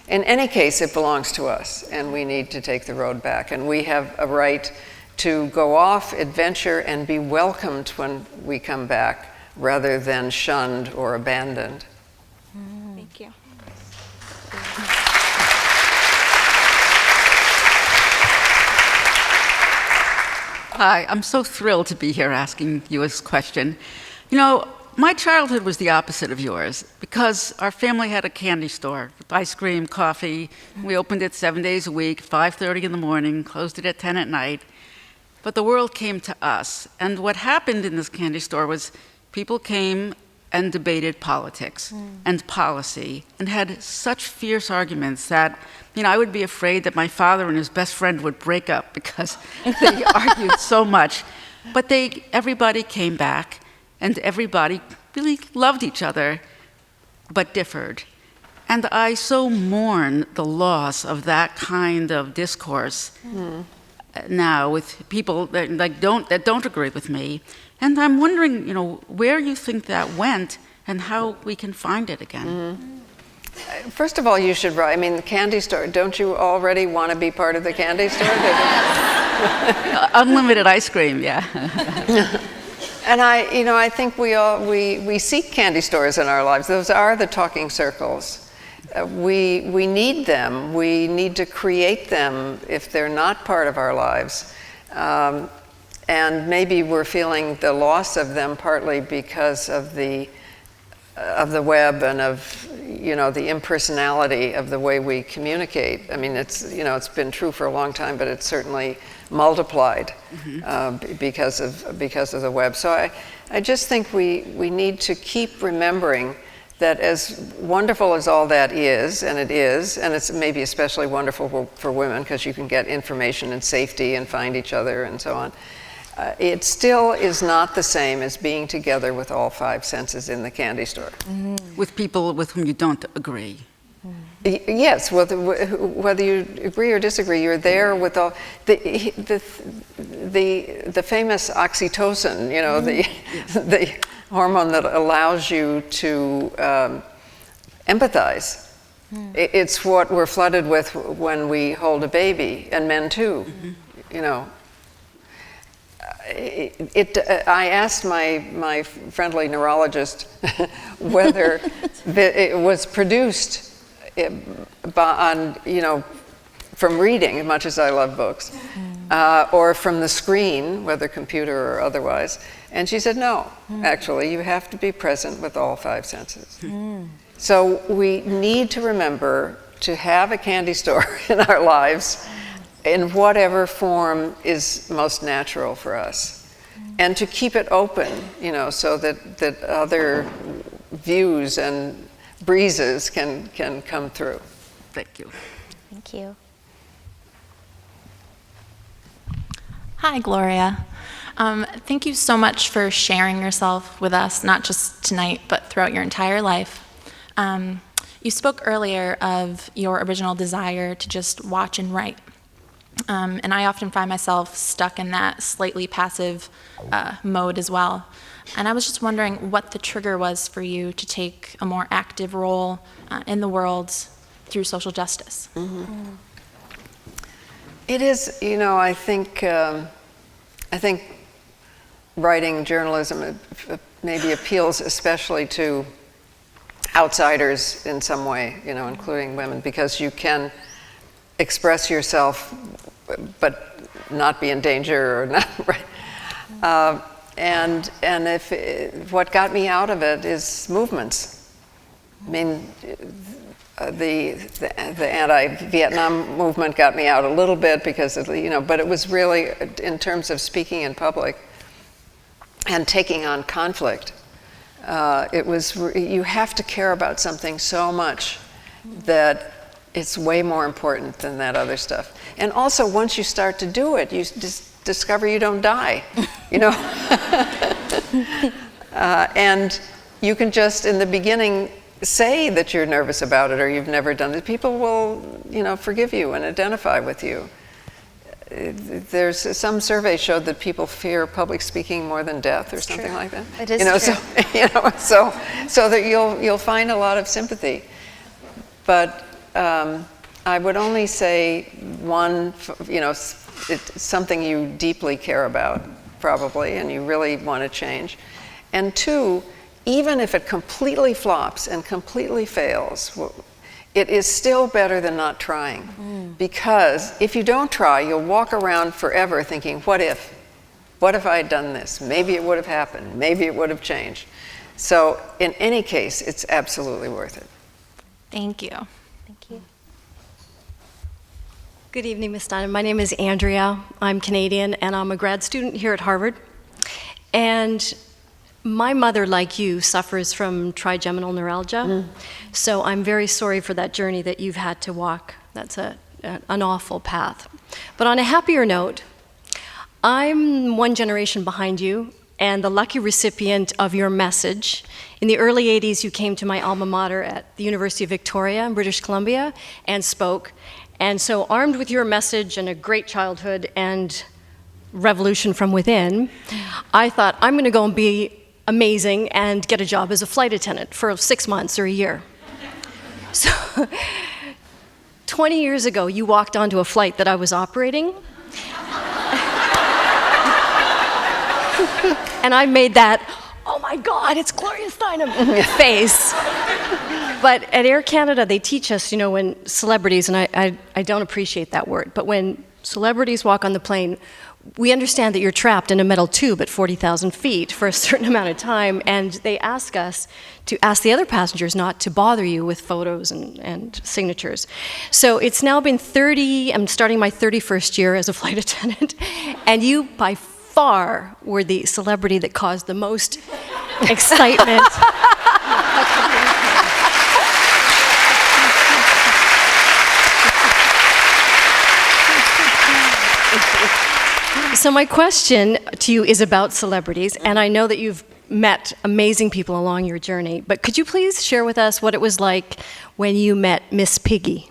In any case, it belongs to us, and we need to take the road back. And we have a right to go off, adventure, and be welcomed when we come back, rather than shunned or abandoned. Thank you. Hi, I'm so thrilled to be here asking you this question. My childhood was the opposite of yours because our family had a candy store with ice cream, coffee. We opened it 7 days a week, 5:30 in the morning, closed it at 10 at night. But the world came to us. And what happened in this candy store was people came and debated politics and policy and had such fierce arguments that, I would be afraid that my father and his best friend would break up because they argued so much. But everybody came back and everybody really loved each other, but differed. And I so mourn the loss of that kind of discourse now with people that don't agree with me. And I'm wondering, where you think that went and how we can find it again. First of all, you should write. The candy store. Don't you already want to be part of the candy store? Unlimited ice cream, yeah. And I think we seek candy stores in our lives. Those are the talking circles. We need them. We need to create them if they're not part of our lives. And maybe we're feeling the loss of them partly because of the web and of the impersonality of the way we communicate. It's been true for a long time, but it's certainly multiplied because of the web. So I just think we need to keep remembering that as wonderful as all that is, and it's maybe especially wonderful for women because you can get information in safety and find each other and so on. It still is not the same as being together with all five senses in the candy store. With people with whom you don't agree. Yes, whether you agree or disagree, you're there with all the famous oxytocin, the hormone that allows you to empathize. It's what we're flooded with when we hold a baby, and men too. I asked my friendly neurologist whether it was produced from reading, as much as I love books, or from the screen, whether computer or otherwise. And she said, no, actually, you have to be present with all five senses. So we need to remember to have a candy store in our lives in whatever form is most natural for us. And to keep it open, so that other views and breezes can come through. Thank you. Thank you. Hi, Gloria. Thank you so much for sharing yourself with us, not just tonight, but throughout your entire life. You spoke earlier of your original desire to just watch and write. And I often find myself stuck in that slightly passive mode as well. And I was just wondering what the trigger was for you to take a more active role in the world through social justice. Mm-hmm. It is, I think writing journalism maybe appeals especially to outsiders in some way, including women, because you can express yourself but not be in danger or not, right? And what got me out of it is movements. I mean, the anti-Vietnam movement got me out a little bit because of, but it was really in terms of speaking in public and taking on conflict. You have to care about something so much that it's way more important than that other stuff. And also, once you start to do it, you just discover you don't die, and you can just, in the beginning, say that you're nervous about it or you've never done it. People will, forgive you and identify with you. There's some surveys showed that people fear public speaking more than death or something like that. It is true. So that you'll find a lot of sympathy. But I would only say one, it's something you deeply care about, probably, and you really want to change. And two, even if it completely flops and completely fails, it is still better than not trying. Because if you don't try, you'll walk around forever thinking, what if? What if I had done this? Maybe it would have happened. Maybe it would have changed. So in any case, it's absolutely worth it. Thank you. Thank you. Good evening, Ms. Steinem. My name is Andrea. I'm Canadian, and I'm a grad student here at Harvard. And my mother, like you, suffers from trigeminal neuralgia. So I'm very sorry for that journey that you've had to walk. That's an awful path. But on a happier note, I'm one generation behind you and the lucky recipient of your message. In the early 80s, you came to my alma mater at the University of Victoria in British Columbia and spoke. And so armed with your message and a great childhood and revolution from within, I thought, I'm going to go and be amazing and get a job as a flight attendant for 6 months or a year. So 20 years ago, you walked onto a flight that I was operating. And I made that, oh my God, it's Gloria Steinem face. But at Air Canada, they teach us, when celebrities, and I don't appreciate that word, but when celebrities walk on the plane, we understand that you're trapped in a metal tube at 40,000 feet for a certain amount of time, and they ask us to ask the other passengers not to bother you with photos and signatures. So it's now been I'm starting my 31st year as a flight attendant, and you, by far, were the celebrity that caused the most excitement. So my question to you is about celebrities, and I know that you've met amazing people along your journey, but could you please share with us what it was like when you met Miss Piggy?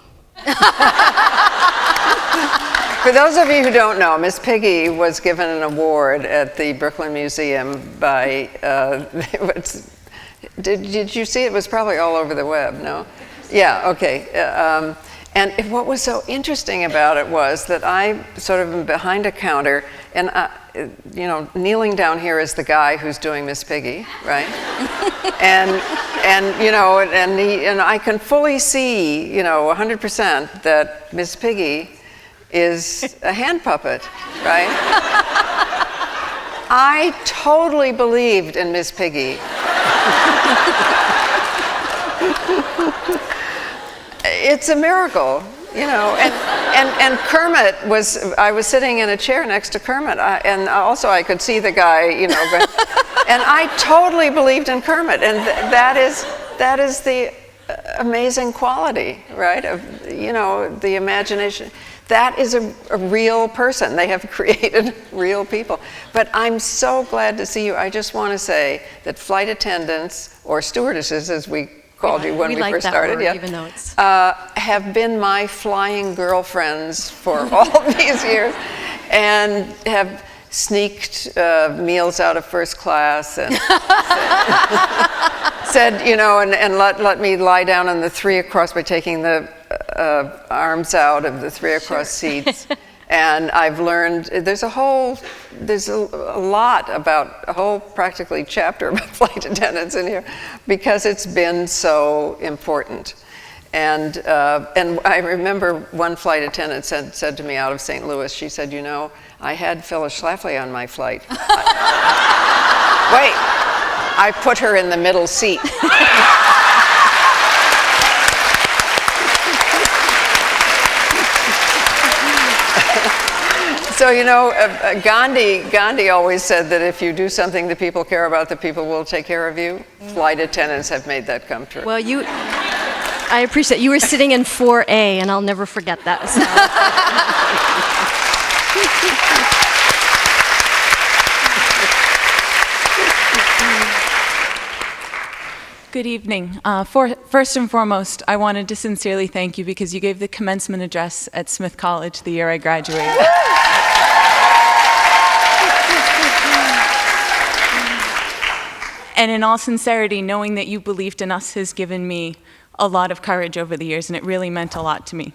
For those of you who don't know, Miss Piggy was given an award at the Brooklyn Museum by, did you see it? It was probably all over the web, no? Yeah, okay. And what was so interesting about it was that I sort of am behind a counter, and kneeling down here is the guy who's doing Miss Piggy, right? and I can fully see, 100% that Miss Piggy is a hand puppet, right? I totally believed in Miss Piggy. It's a miracle, and Kermit I was sitting in a chair next to Kermit, and also I could see the guy, and I totally believed in Kermit, and that is the amazing quality, right, of, the imagination. that is a real person. They have created real people. But I'm so glad to see you. I just want to say that flight attendants, or stewardesses, as we called you when we like first that started, word, yeah, even though it's... have been my flying girlfriends for all these years, and have sneaked meals out of first class and said, you know, and let me lie down on the 3 across by taking the arms out of the 3 across seats. And I've learned, there's a lot about, a whole practically chapter about flight attendants in here, because it's been so important. And I remember one flight attendant said to me out of St. Louis, she said, you know, I had Phyllis Schlafly on my flight. Wait, I put her in the middle seat. So, you know, Gandhi always said that if you do something that people care about, the people will take care of you. Flight attendants have made that come true. Well, I appreciate you were sitting in 4A, and I'll never forget that. So. Good evening. First and foremost, I wanted to sincerely thank you because you gave the commencement address at Smith College the year I graduated. And in all sincerity, knowing that you believed in us has given me a lot of courage over the years, and it really meant a lot to me.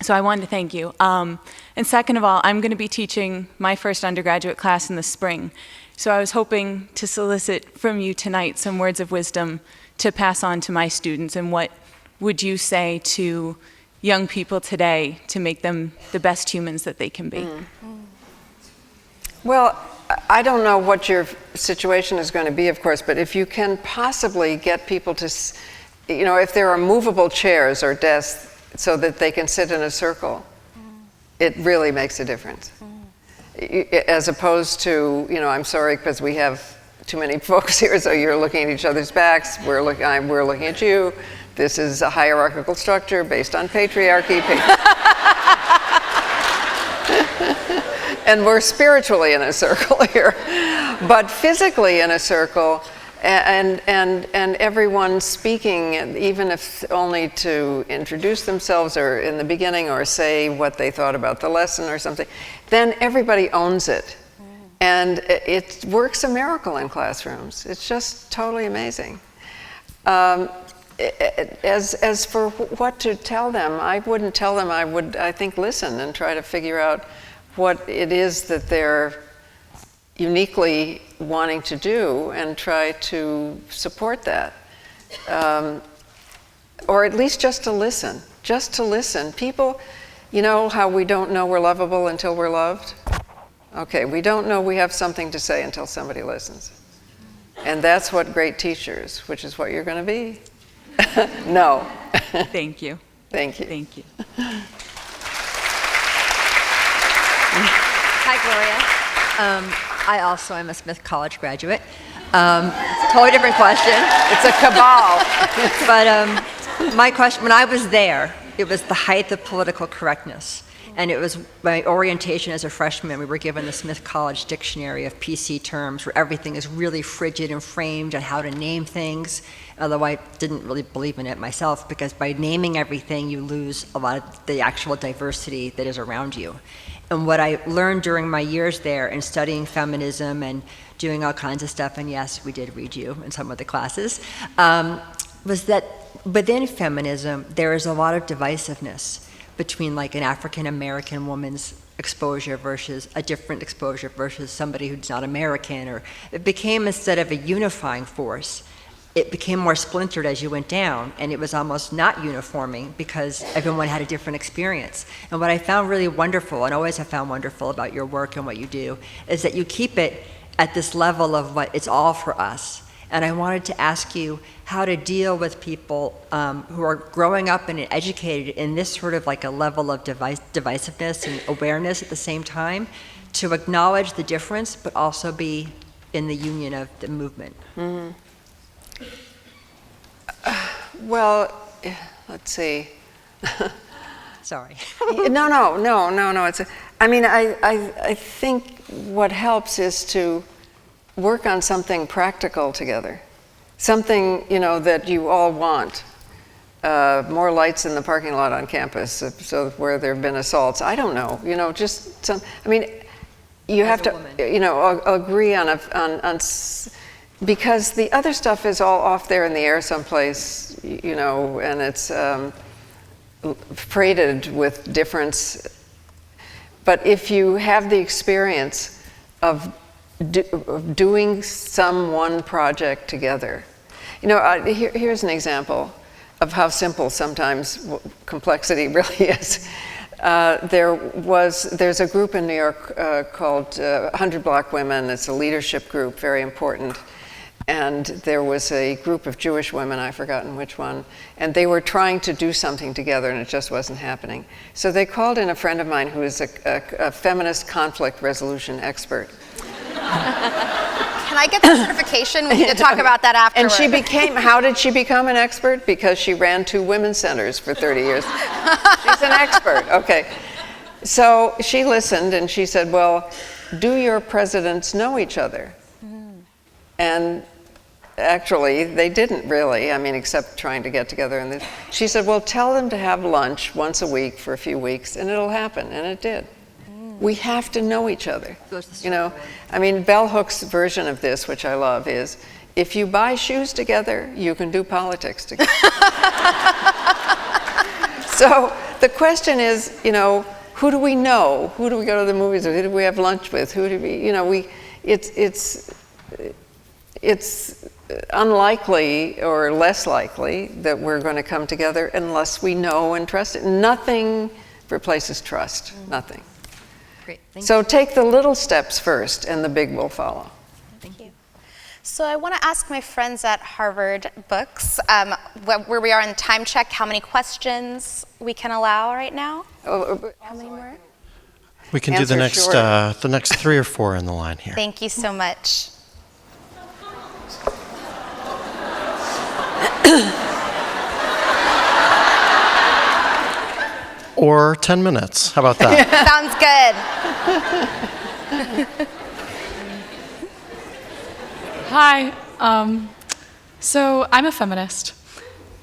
So I wanted to thank you. And second of all, I'm going to be teaching my first undergraduate class in the spring. So I was hoping to solicit from you tonight some words of wisdom to pass on to my students, and what would you say to young people today to make them the best humans that they can be? Well, I don't know what your situation is going to be, of course, but if you can possibly get people to, you know, if there are movable chairs or desks so that they can sit in a circle, it really makes a difference. As opposed to, you know, I'm sorry because we have too many folks here, so you're looking at each other's backs, we're looking at you. This is a hierarchical structure based on patriarchy. And we're spiritually in a circle here, but physically in a circle, and everyone speaking, even if only to introduce themselves or in the beginning or say what they thought about the lesson or something, then everybody owns it. And it works a miracle in classrooms. It's just totally amazing. As for what to tell them, I wouldn't tell them. I would, I think, listen and try to figure out what it is that they're uniquely wanting to do and try to support that. Or at least just to listen. Just to listen. People, you know how we don't know we're lovable until we're loved? Okay, we don't know we have something to say until somebody listens. And that's what great teachers, which is what you're going to be. No. Thank you. Thank you. Thank you. Hi, Gloria. I also am a Smith College graduate. Totally different question. It's a cabal. But my question, when I was there, it was the height of political correctness. And it was my orientation as a freshman. We were given the Smith College Dictionary of PC terms, where everything is really frigid and framed on how to name things. Although I didn't really believe in it myself, because by naming everything, you lose a lot of the actual diversity that is around you. And what I learned during my years there in studying feminism and doing all kinds of stuff, and yes, we did read you in some of the classes, was that within feminism, there is a lot of divisiveness between like an African American woman's exposure versus a different exposure versus somebody who's not American. Or it became, instead of a unifying force, it became more splintered as you went down, and it was almost not uniforming because everyone had a different experience. And what I found really wonderful, and always have found wonderful about your work and what you do, is that you keep it at this level of what it's all for us. And I wanted to ask you how to deal with people who are growing up and educated in this sort of like a level of divisiveness and awareness at the same time, to acknowledge the difference, but also be in the union of the movement. Mm-hmm. Well, let's see. Sorry. No. I think what helps is to work on something practical together, something that you all want. More lights in the parking lot on campus, so where there have been assaults. I don't know. Just some. You have to, agree on because the other stuff is all off there in the air someplace, and it's freighted with difference. But if you have the experience of doing one project together, here's an example of how simple sometimes complexity really is. There's a group in New York called 100 Black Women. It's a leadership group, very important. And there was a group of Jewish women, I've forgotten which one, and they were trying to do something together and it just wasn't happening. So they called in a friend of mine who is a feminist conflict resolution expert. Can I get the certification? We need to talk about that afterwards. And how did she become an expert? Because she ran 2 women's centers for 30 years. She's an expert, okay. So she listened and she said, well, do your presidents know each other? And actually, they didn't really, except trying to get together. And she said, well, tell them to have lunch once a week for a few weeks and it'll happen, and it did. We have to know each other. Bell Hook's version of this, which I love, is if you buy shoes together, you can do politics together. So the question is, who do we know? Who do we go to the movies with? Who do we have lunch with? Who do we, it's unlikely or less likely that we're going to come together unless we know and trust it. Nothing replaces trust, nothing. Great, thank So take the little steps first, and the big will follow. Thank you. So I want to ask my friends at Harvard Books, where we are in time check, how many questions we can allow right now? How many more? We can do the next 3 or 4 in the line here. Thank you so much. Or 10 minutes. How about that? Sounds good. Hi. So I'm a feminist.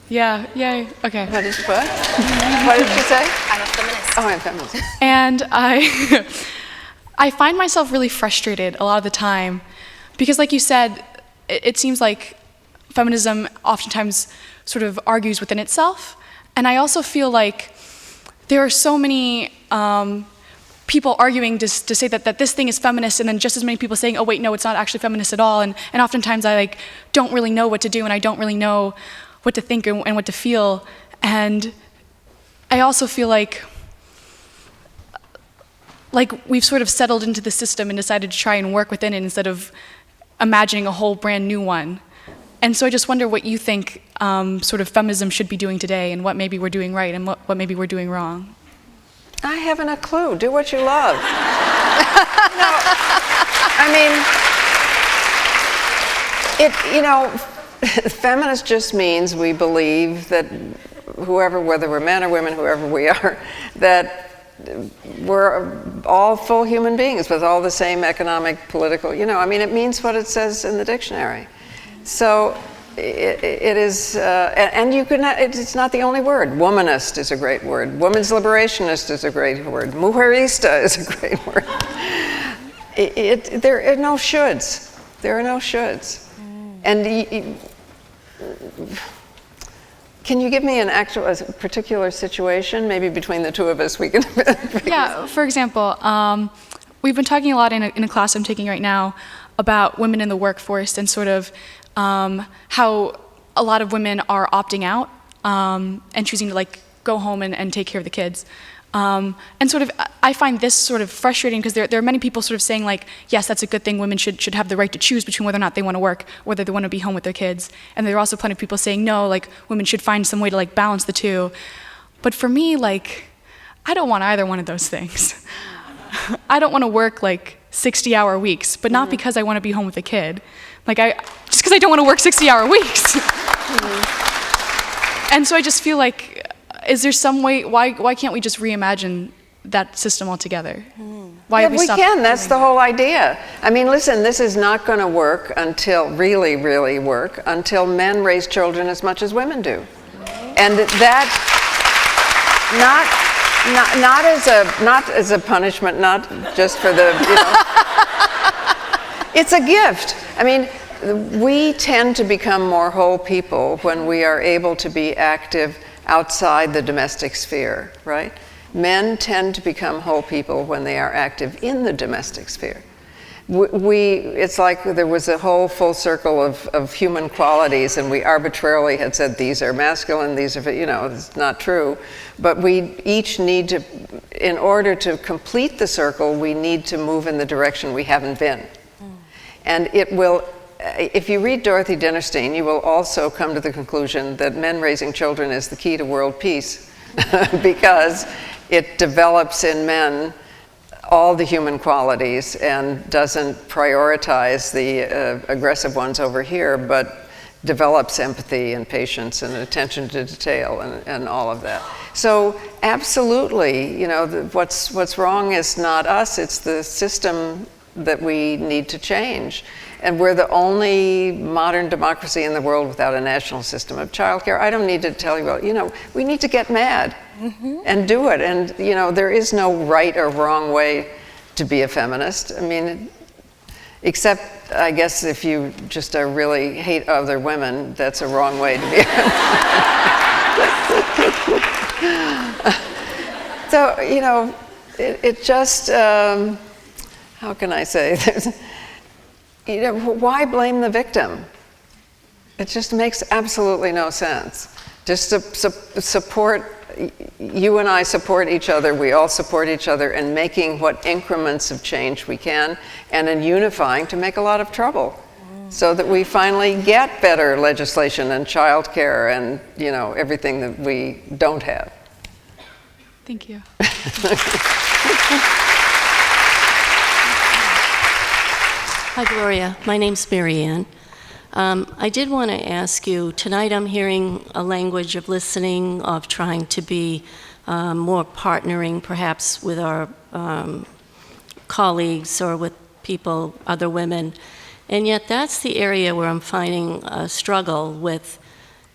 Yeah, yay. Okay. What did you say? I'm a feminist. Oh, I'm a feminist. And I find myself really frustrated a lot of the time because, like you said, it seems like feminism oftentimes sort of argues within itself. And I also feel like there are so many people arguing to say that this thing is feminist, and then just as many people saying, oh wait, no, it's not actually feminist at all. And oftentimes I don't really know what to do, and I don't really know what to think and what to feel. And I also feel like we've sort of settled into the system and decided to try and work within it instead of imagining a whole brand new one. And so I just wonder what you think sort of feminism should be doing today, and what maybe we're doing right and what maybe we're doing wrong. I haven't a clue. Do what you love. Feminist just means we believe that whether we're men or women, whoever we are, that we're all full human beings with all the same economic, political, it means what it says in the dictionary. So it is, and it's not the only word. Womanist is a great word. Women's liberationist is a great word. Mujerista is a great word. There are no shoulds. There are no shoulds. And can you give me a particular situation? Maybe between the two of us we can... Yeah, for example, we've been talking a lot in a class I'm taking right now about women in the workforce and sort of how a lot of women are opting out and choosing to go home and take care of the kids. And sort of, I find this sort of frustrating because there are many people sort of saying yes, that's a good thing. Women should have the right to choose between whether or not they want to work, whether they want to be home with their kids. And there are also plenty of people saying no, women should find some way to balance the two. But for me, I don't want either one of those things. I don't want to work 60-hour weeks, but not because I want to be home with a kid. Just because I don't want to work 60-hour weeks. And so I just feel is there some way, why can't we just reimagine that system altogether? Why Yeah, have we stopped can. That's doing the that? whole idea. I mean, listen, this is not going to work until, really, really work, until men raise children as much as women do. And that, not as a punishment, not just for the, it's a gift. I mean, we tend to become more whole people when we are able to be active outside the domestic sphere, right? Men tend to become whole people when they are active in the domestic sphere. It's like there was a whole full circle of human qualities, and we arbitrarily had said these are masculine, these are, it's not true. But we each need to, in order to complete the circle, we need to move in the direction we haven't been. And it will, if you read Dorothy Dinnerstein, you will also come to the conclusion that men raising children is the key to world peace, because it develops in men all the human qualities and doesn't prioritize the aggressive ones over here, but develops empathy and patience and attention to detail and all of that. So absolutely, what's wrong is not us, it's the system that we need to change. And we're the only modern democracy in the world without a national system of childcare. I don't need to tell you about, we need to get mad and do it. And, there is no right or wrong way to be a feminist. I mean, except, I guess, if you just really hate other women, that's a wrong way to be a feminist. So, it just, how can I say this? Why blame the victim? It just makes absolutely no sense. Just to support, you and I support each other, we all support each other in making what increments of change we can, and in unifying to make a lot of trouble, so that we finally get better legislation and childcare and, everything that we don't have. Thank you. Hi, Gloria. My name's Marianne. I did want to ask you, tonight I'm hearing a language of listening, of trying to be more partnering perhaps with our colleagues or with people, other women. And yet that's the area where I'm finding a struggle with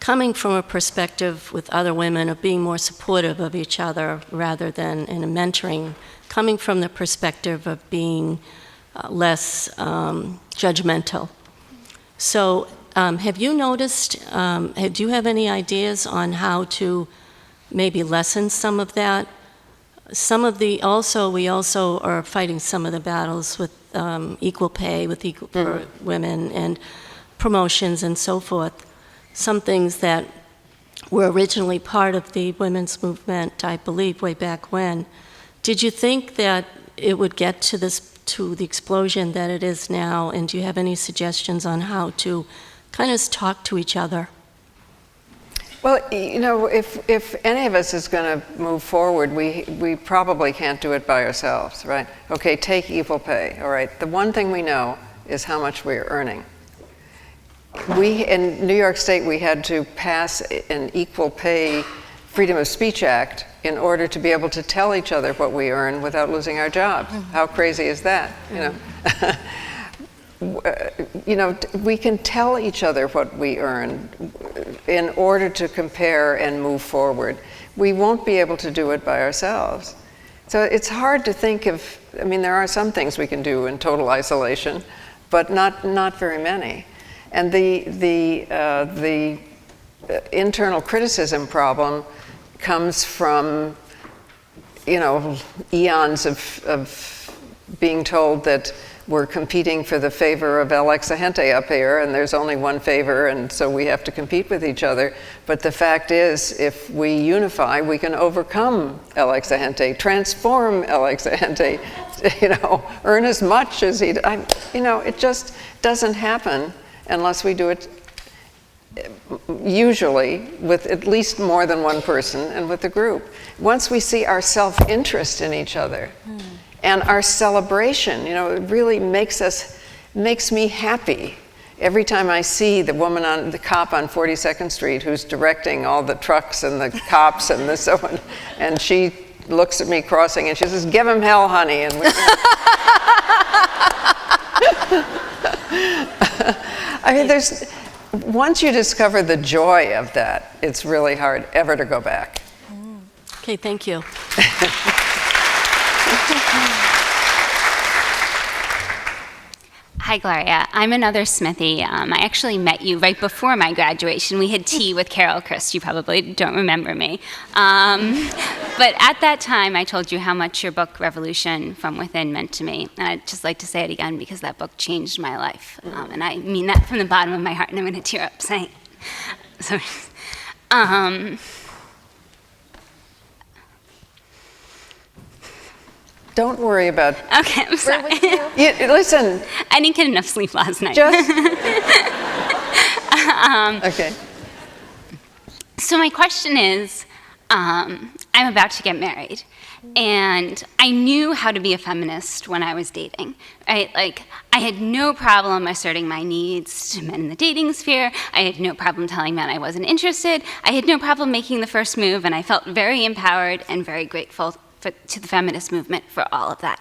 coming from a perspective with other women of being more supportive of each other rather than in a mentoring, coming from the perspective of being less judgmental. So have you noticed, do you have any ideas on how to maybe lessen some of that? We also are fighting some of the battles with equal pay, with equal for women and promotions and so forth. Some things that were originally part of the women's movement, I believe, way back when. Did you think that it would get to the explosion that it is now, and do you have any suggestions on how to kind of talk to each other? Well, if any of us is going to move forward, we probably can't do it by ourselves, right? Okay, take equal pay, all right. The one thing we know is how much we're earning. In New York State, we had to pass an equal pay Freedom of Speech Act in order to be able to tell each other what we earn without losing our jobs. How crazy is that? We can tell each other what we earn in order to compare and move forward. We won't be able to do it by ourselves. So it's hard to think of, there are some things we can do in total isolation, but not very many. And the internal criticism problem comes from, eons of being told that we're competing for the favor of El Exigente up here, and there's only one favor, and so we have to compete with each other. But the fact is, if we unify, we can overcome El Exigente, transform El Exigente, earn as much as he, it just doesn't happen unless we do it usually with at least more than one person and with a group. Once we see our self-interest in each other and our celebration, it really makes me happy every time I see the cop on 42nd Street who's directing all the trucks and the cops and the so on, and she looks at me crossing and she says, "Give him hell, honey." And I mean, once you discover the joy of that, it's really hard ever to go back. Okay, thank you. Hi, Gloria. I'm another Smithy. I actually met you right before my graduation. We had tea with Carol Christ. You probably don't remember me. But at that time, I told you how much your book, Revolution from Within, meant to me. And I'd just like to say it again because that book changed my life. And I mean that from the bottom of my heart, and I'm going to tear up saying it. So, don't worry about. Okay, I'm sorry. Listen. I didn't get enough sleep last night. Okay. So my question is, I'm about to get married, and I knew how to be a feminist when I was dating, right? Like, I had no problem asserting my needs to men in the dating sphere. I had no problem telling men I wasn't interested. I had no problem making the first move, and I felt very empowered and very grateful to the feminist movement for all of that.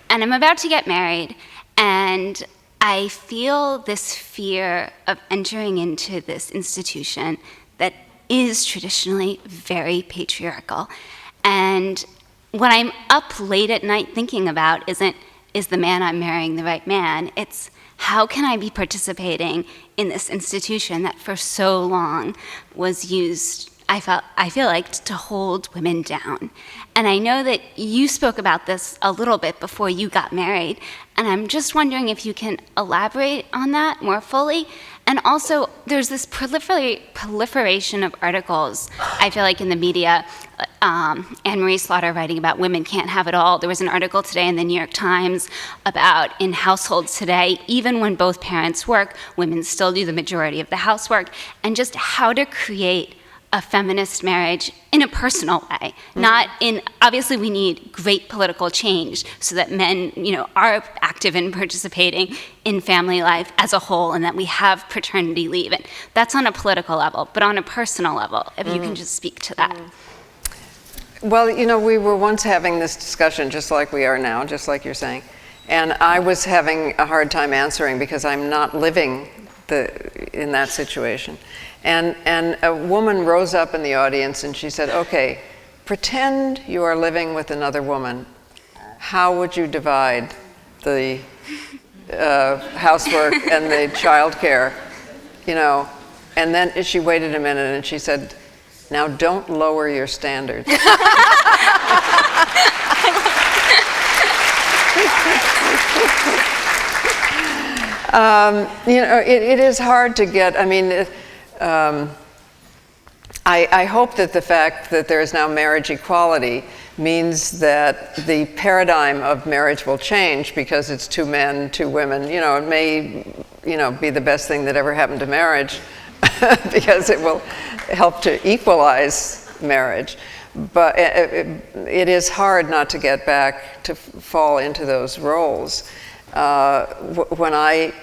And I'm about to get married, and I feel this fear of entering into this institution that is traditionally very patriarchal. And what I'm up late at night thinking about isn't, is the man I'm marrying the right man? It's, how can I be participating in this institution that for so long was used, I feel like, to hold women down. And I know that you spoke about this a little bit before you got married, and I'm just wondering if you can elaborate on that more fully. And also, there's this proliferation of articles, I feel like, in the media. Anne-Marie Slaughter writing about women can't have it all. There was an article today in the New York Times about in households today, even when both parents work, women still do the majority of the housework, and just how to create a feminist marriage in a personal way, not in, obviously we need great political change so that men, are active and participating in family life as a whole, and that we have paternity leave. And that's on a political level, but on a personal level, if you can just speak to that. Well, we were once having this discussion just like we are now, just like you're saying, and I was having a hard time answering because I'm not living in that situation. And a woman rose up in the audience and she said, "Okay, pretend you are living with another woman. How would you divide the housework and the childcare?" And then she waited a minute and she said, "Now don't lower your standards." It is hard to get, I hope that the fact that there is now marriage equality means that the paradigm of marriage will change because it's two men, two women. It may, be the best thing that ever happened to marriage because it will help to equalize marriage. But it is hard not to get back to fall into those roles. When I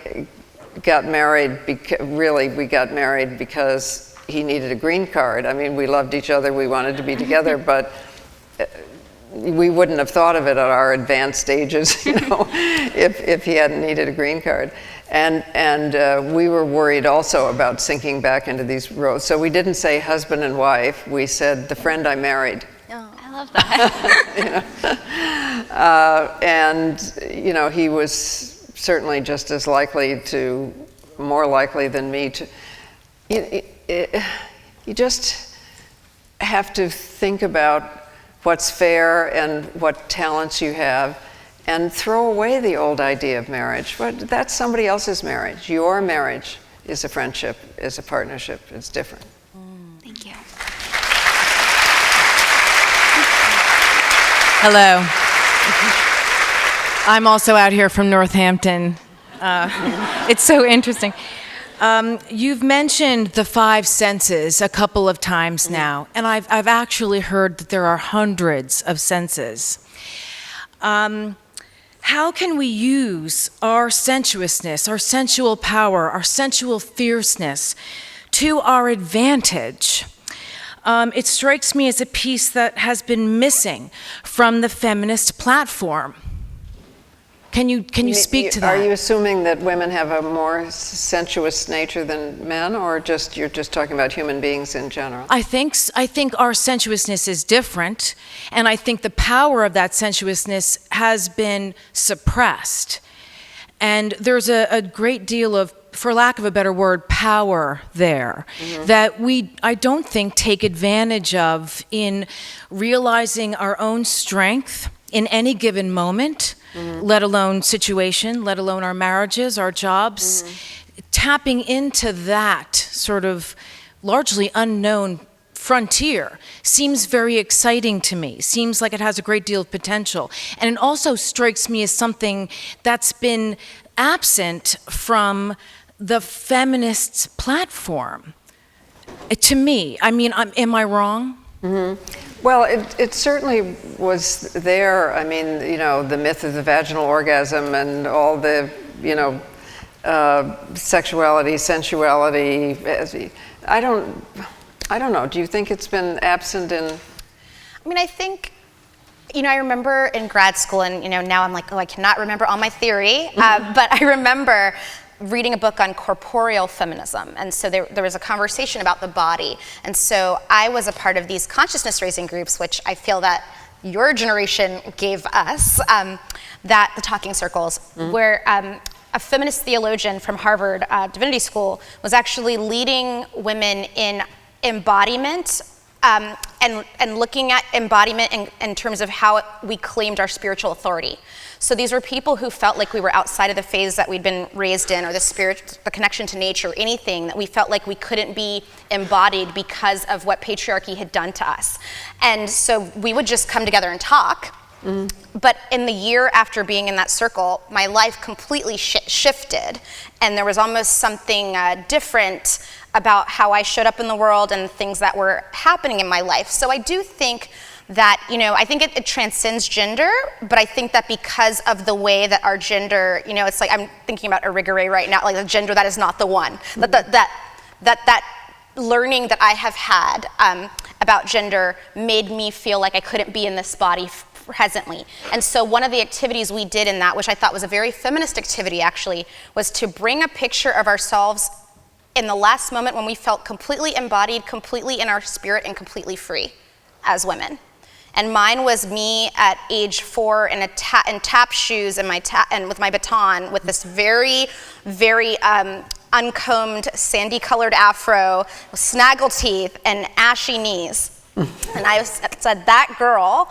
got married, we got married because he needed a green card. We loved each other, we wanted to be together, but we wouldn't have thought of it at our advanced stages, if he hadn't needed a green card. And we were worried also about sinking back into these roles. So we didn't say husband and wife, we said the friend I married. Oh, I love that. And he was certainly just as more likely than me to. You just have to think about what's fair and what talents you have, and throw away the old idea of marriage. That's somebody else's marriage. Your marriage is a friendship, is a partnership. It's different. Thank you. Hello. I'm also out here from Northampton. It's so interesting. You've mentioned the 5 senses a couple of times now, and I've actually heard that there are hundreds of senses. how can we use our sensuousness, our sensual power, our sensual fierceness to our advantage? It strikes me as a piece that has been missing from the feminist platform. Can you speak to that? Are you assuming that women have a more sensuous nature than men, or you're just talking about human beings in general? I think our sensuousness is different, and I think the power of that sensuousness has been suppressed. And there's a great deal of, for lack of a better word, power there that I don't think, take advantage of in realizing our own strength in any given moment, let alone situation, let alone our marriages, our jobs. Tapping into that sort of largely unknown frontier seems very exciting to me, seems like it has a great deal of potential. And it also strikes me as something that's been absent from the feminists' platform. To me, I mean, am I wrong? Well, it certainly was there. I mean, the myth of the vaginal orgasm and all the, sexuality, sensuality. I don't know. Do you think it's been absent in? I mean, I think, I remember in grad school, and now I'm like, oh, I cannot remember all my theory, but I remember reading a book on corporeal feminism, and so there was a conversation about the body, and so I was a part of these consciousness raising groups, which I feel that your generation gave us, that the talking circles, where a feminist theologian from Harvard Divinity School was actually leading women in embodiment, and looking at embodiment in terms of how we claimed our spiritual authority. So these were people who felt like we were outside of the phase that we'd been raised in, or the connection to nature, anything that we felt like we couldn't be embodied because of what patriarchy had done to us. And so we would just come together and talk. But in the year after being in that circle, my life completely shifted, and there was almost something different about how I showed up in the world and things that were happening in my life. So I do think that, I think it transcends gender, but I think that because of the way that our gender, it's like I'm thinking about Irigere right now, like a gender that is not the one. That learning that I have had about gender made me feel like I couldn't be in this body presently. And so one of the activities we did in that, which I thought was a very feminist activity actually, was to bring a picture of ourselves in the last moment when we felt completely embodied, completely in our spirit, and completely free as women. And mine was me at age 4 in tap shoes and with my baton, with this very, very uncombed, sandy-colored afro, with snaggle teeth and ashy knees. And I said, that girl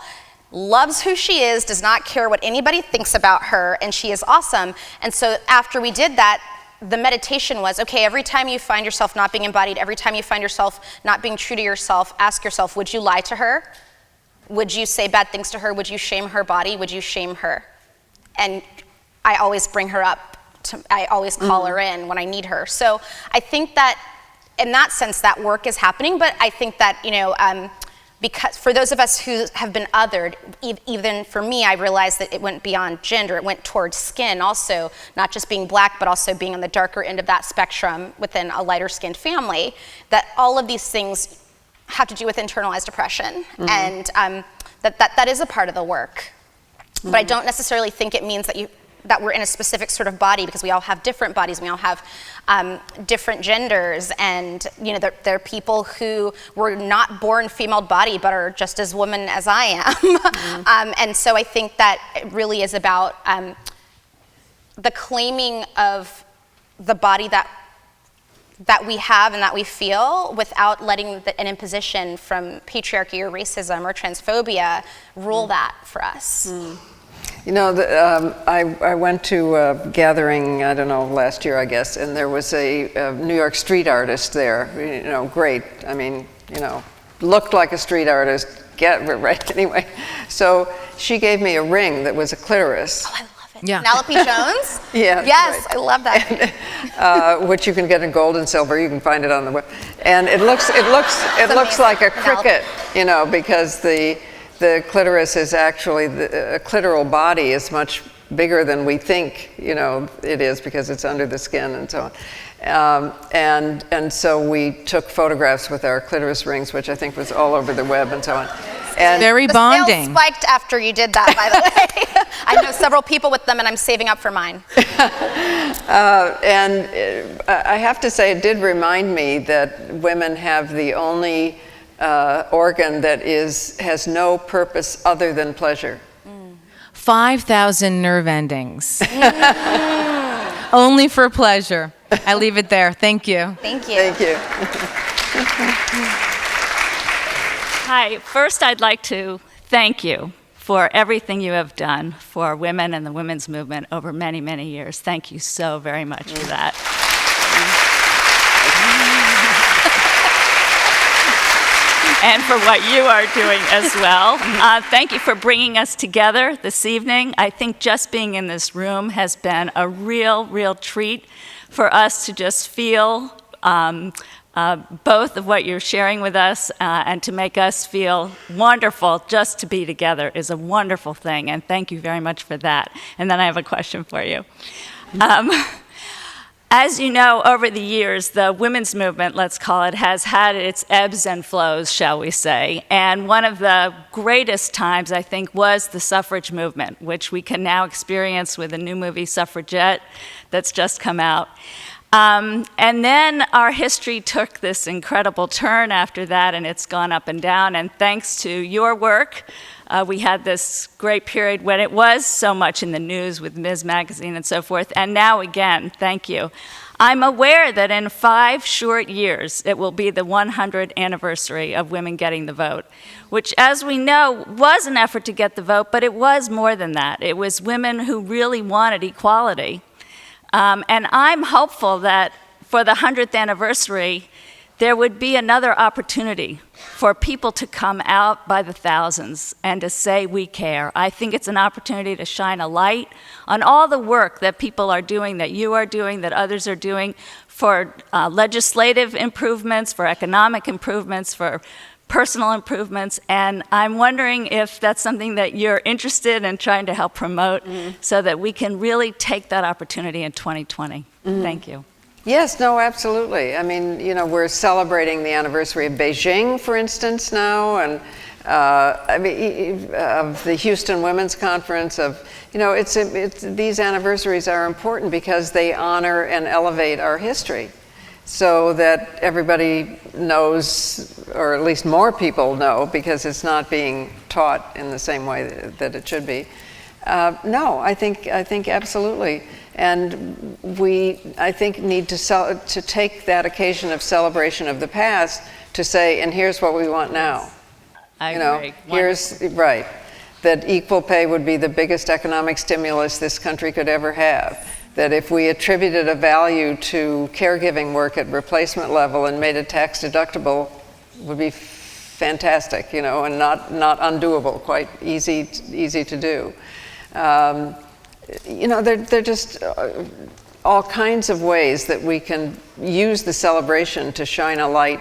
loves who she is, does not care what anybody thinks about her, and she is awesome. And so after we did that, the meditation was, okay, every time you find yourself not being embodied, every time you find yourself not being true to yourself, ask yourself, would you lie to her? Would you say bad things to her? Would you shame her body? Would you shame her? And I always bring her up. I always call her in when I need her. So I think that in that sense, that work is happening. But I think that, because for those of us who have been othered, even for me, I realized that it went beyond gender. It went towards skin also, not just being black, but also being on the darker end of that spectrum within a lighter skinned family, that all of these things have to do with internalized oppression, and that is a part of the work. But I don't necessarily think it means that we're in a specific sort of body, because we all have different bodies, we all have different genders, and there are people who were not born female body but are just as woman as I am. And so I think that it really is about the claiming of the body that we have and that we feel, without letting an imposition from patriarchy or racism or transphobia rule that for us. I went to a gathering, I don't know, last year, I guess, and there was a New York street artist there, great. I mean, looked like a street artist, right, anyway. So she gave me a ring that was a clitoris. Oh, I love it. Yeah. Penelope Jones? Yeah. Yes, right. I love that. Which you can get in gold and silver. You can find it on the web. And it looks like a cricket, because the clitoris is actually, a clitoral body is much bigger than we think, it is, because it's under the skin and so on. And so we took photographs with our clitoris rings, which I think was all over the web and so on. And Very the bonding. sales spiked after you did that, by the way. I know several people with them, and I'm saving up for mine. And I have to say, it did remind me that women have the only organ that has no purpose other than pleasure. 5,000 nerve endings. Only for pleasure. I leave it there. Thank you. Thank you. Thank you. Hi, first I'd like to thank you for everything you have done for women and the women's movement over many, many years. Thank you so very much for that. And for what you are doing as well. Thank you for bringing us together this evening. I think just being in this room has been a real, real treat for us to just feel both of what you're sharing with us and to make us feel wonderful. Just to be together is a wonderful thing, and thank you very much for that. And then I have a question for you. As you know, over the years, the women's movement, let's call it, has had its ebbs and flows, shall we say. And one of the greatest times, I think, was the suffrage movement, which we can now experience with a new movie, Suffragette, that's just come out. And then our history took this incredible turn after that, and it's gone up and down. And thanks to your work, we had this great period when it was so much in the news with Ms. Magazine and so forth. And now again, thank you. I'm aware that in 5 short years, it will be the 100th anniversary of women getting the vote, which, as we know, was an effort to get the vote, but it was more than that. It was women who really wanted equality. And I'm hopeful that for the 100th anniversary, there would be another opportunity for people to come out by the thousands and to say we care. I think it's an opportunity to shine a light on all the work that people are doing, that you are doing, that others are doing, for legislative improvements, for economic improvements, for personal improvements. And I'm wondering if that's something that you're interested in trying to help promote so that we can really take that opportunity in 2020. Thank you. Yes, no, absolutely. I mean, we're celebrating the anniversary of Beijing, for instance, now, and of the Houston Women's Conference. These anniversaries are important because they honor and elevate our history, so that everybody knows, or at least more people know, because it's not being taught in the same way that it should be. No, I think absolutely. And I think, need to take that occasion of celebration of the past to say, and here's what we want now. I agree. Right, that equal pay would be the biggest economic stimulus this country could ever have. That if we attributed a value to caregiving work at replacement level and made it tax deductible, would be fantastic, and not undoable, quite easy to do. They're just all kinds of ways that we can use the celebration to shine a light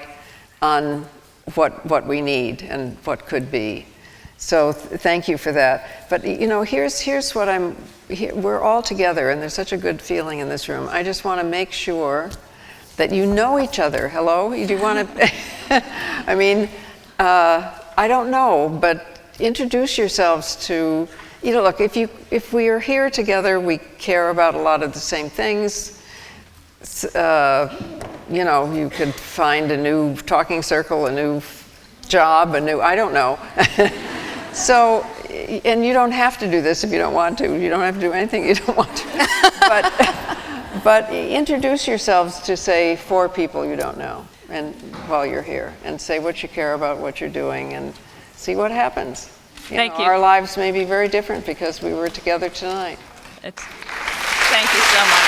on what we need and what could be. So thank you for that. But here's what we're all together, and there's such a good feeling in this room. I just want to make sure that you know each other. Hello? Do you want to? I mean, I don't know, but introduce yourselves to. Look, if we are here together, we care about a lot of the same things. You could find a new talking circle, a new job, I don't know. So, and you don't have to do this if you don't want to. You don't have to do anything you don't want to. But introduce yourselves to, say, 4 people you don't know, and while you're here, and say what you care about, what you're doing, and see what happens. Thank you. Our lives may be very different because we were together tonight. Thank you so much.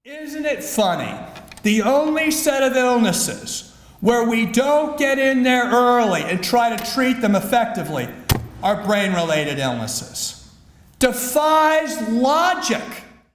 Isn't it funny? The only set of illnesses where we don't get in there early and try to treat them effectively are brain-related illnesses. Defies logic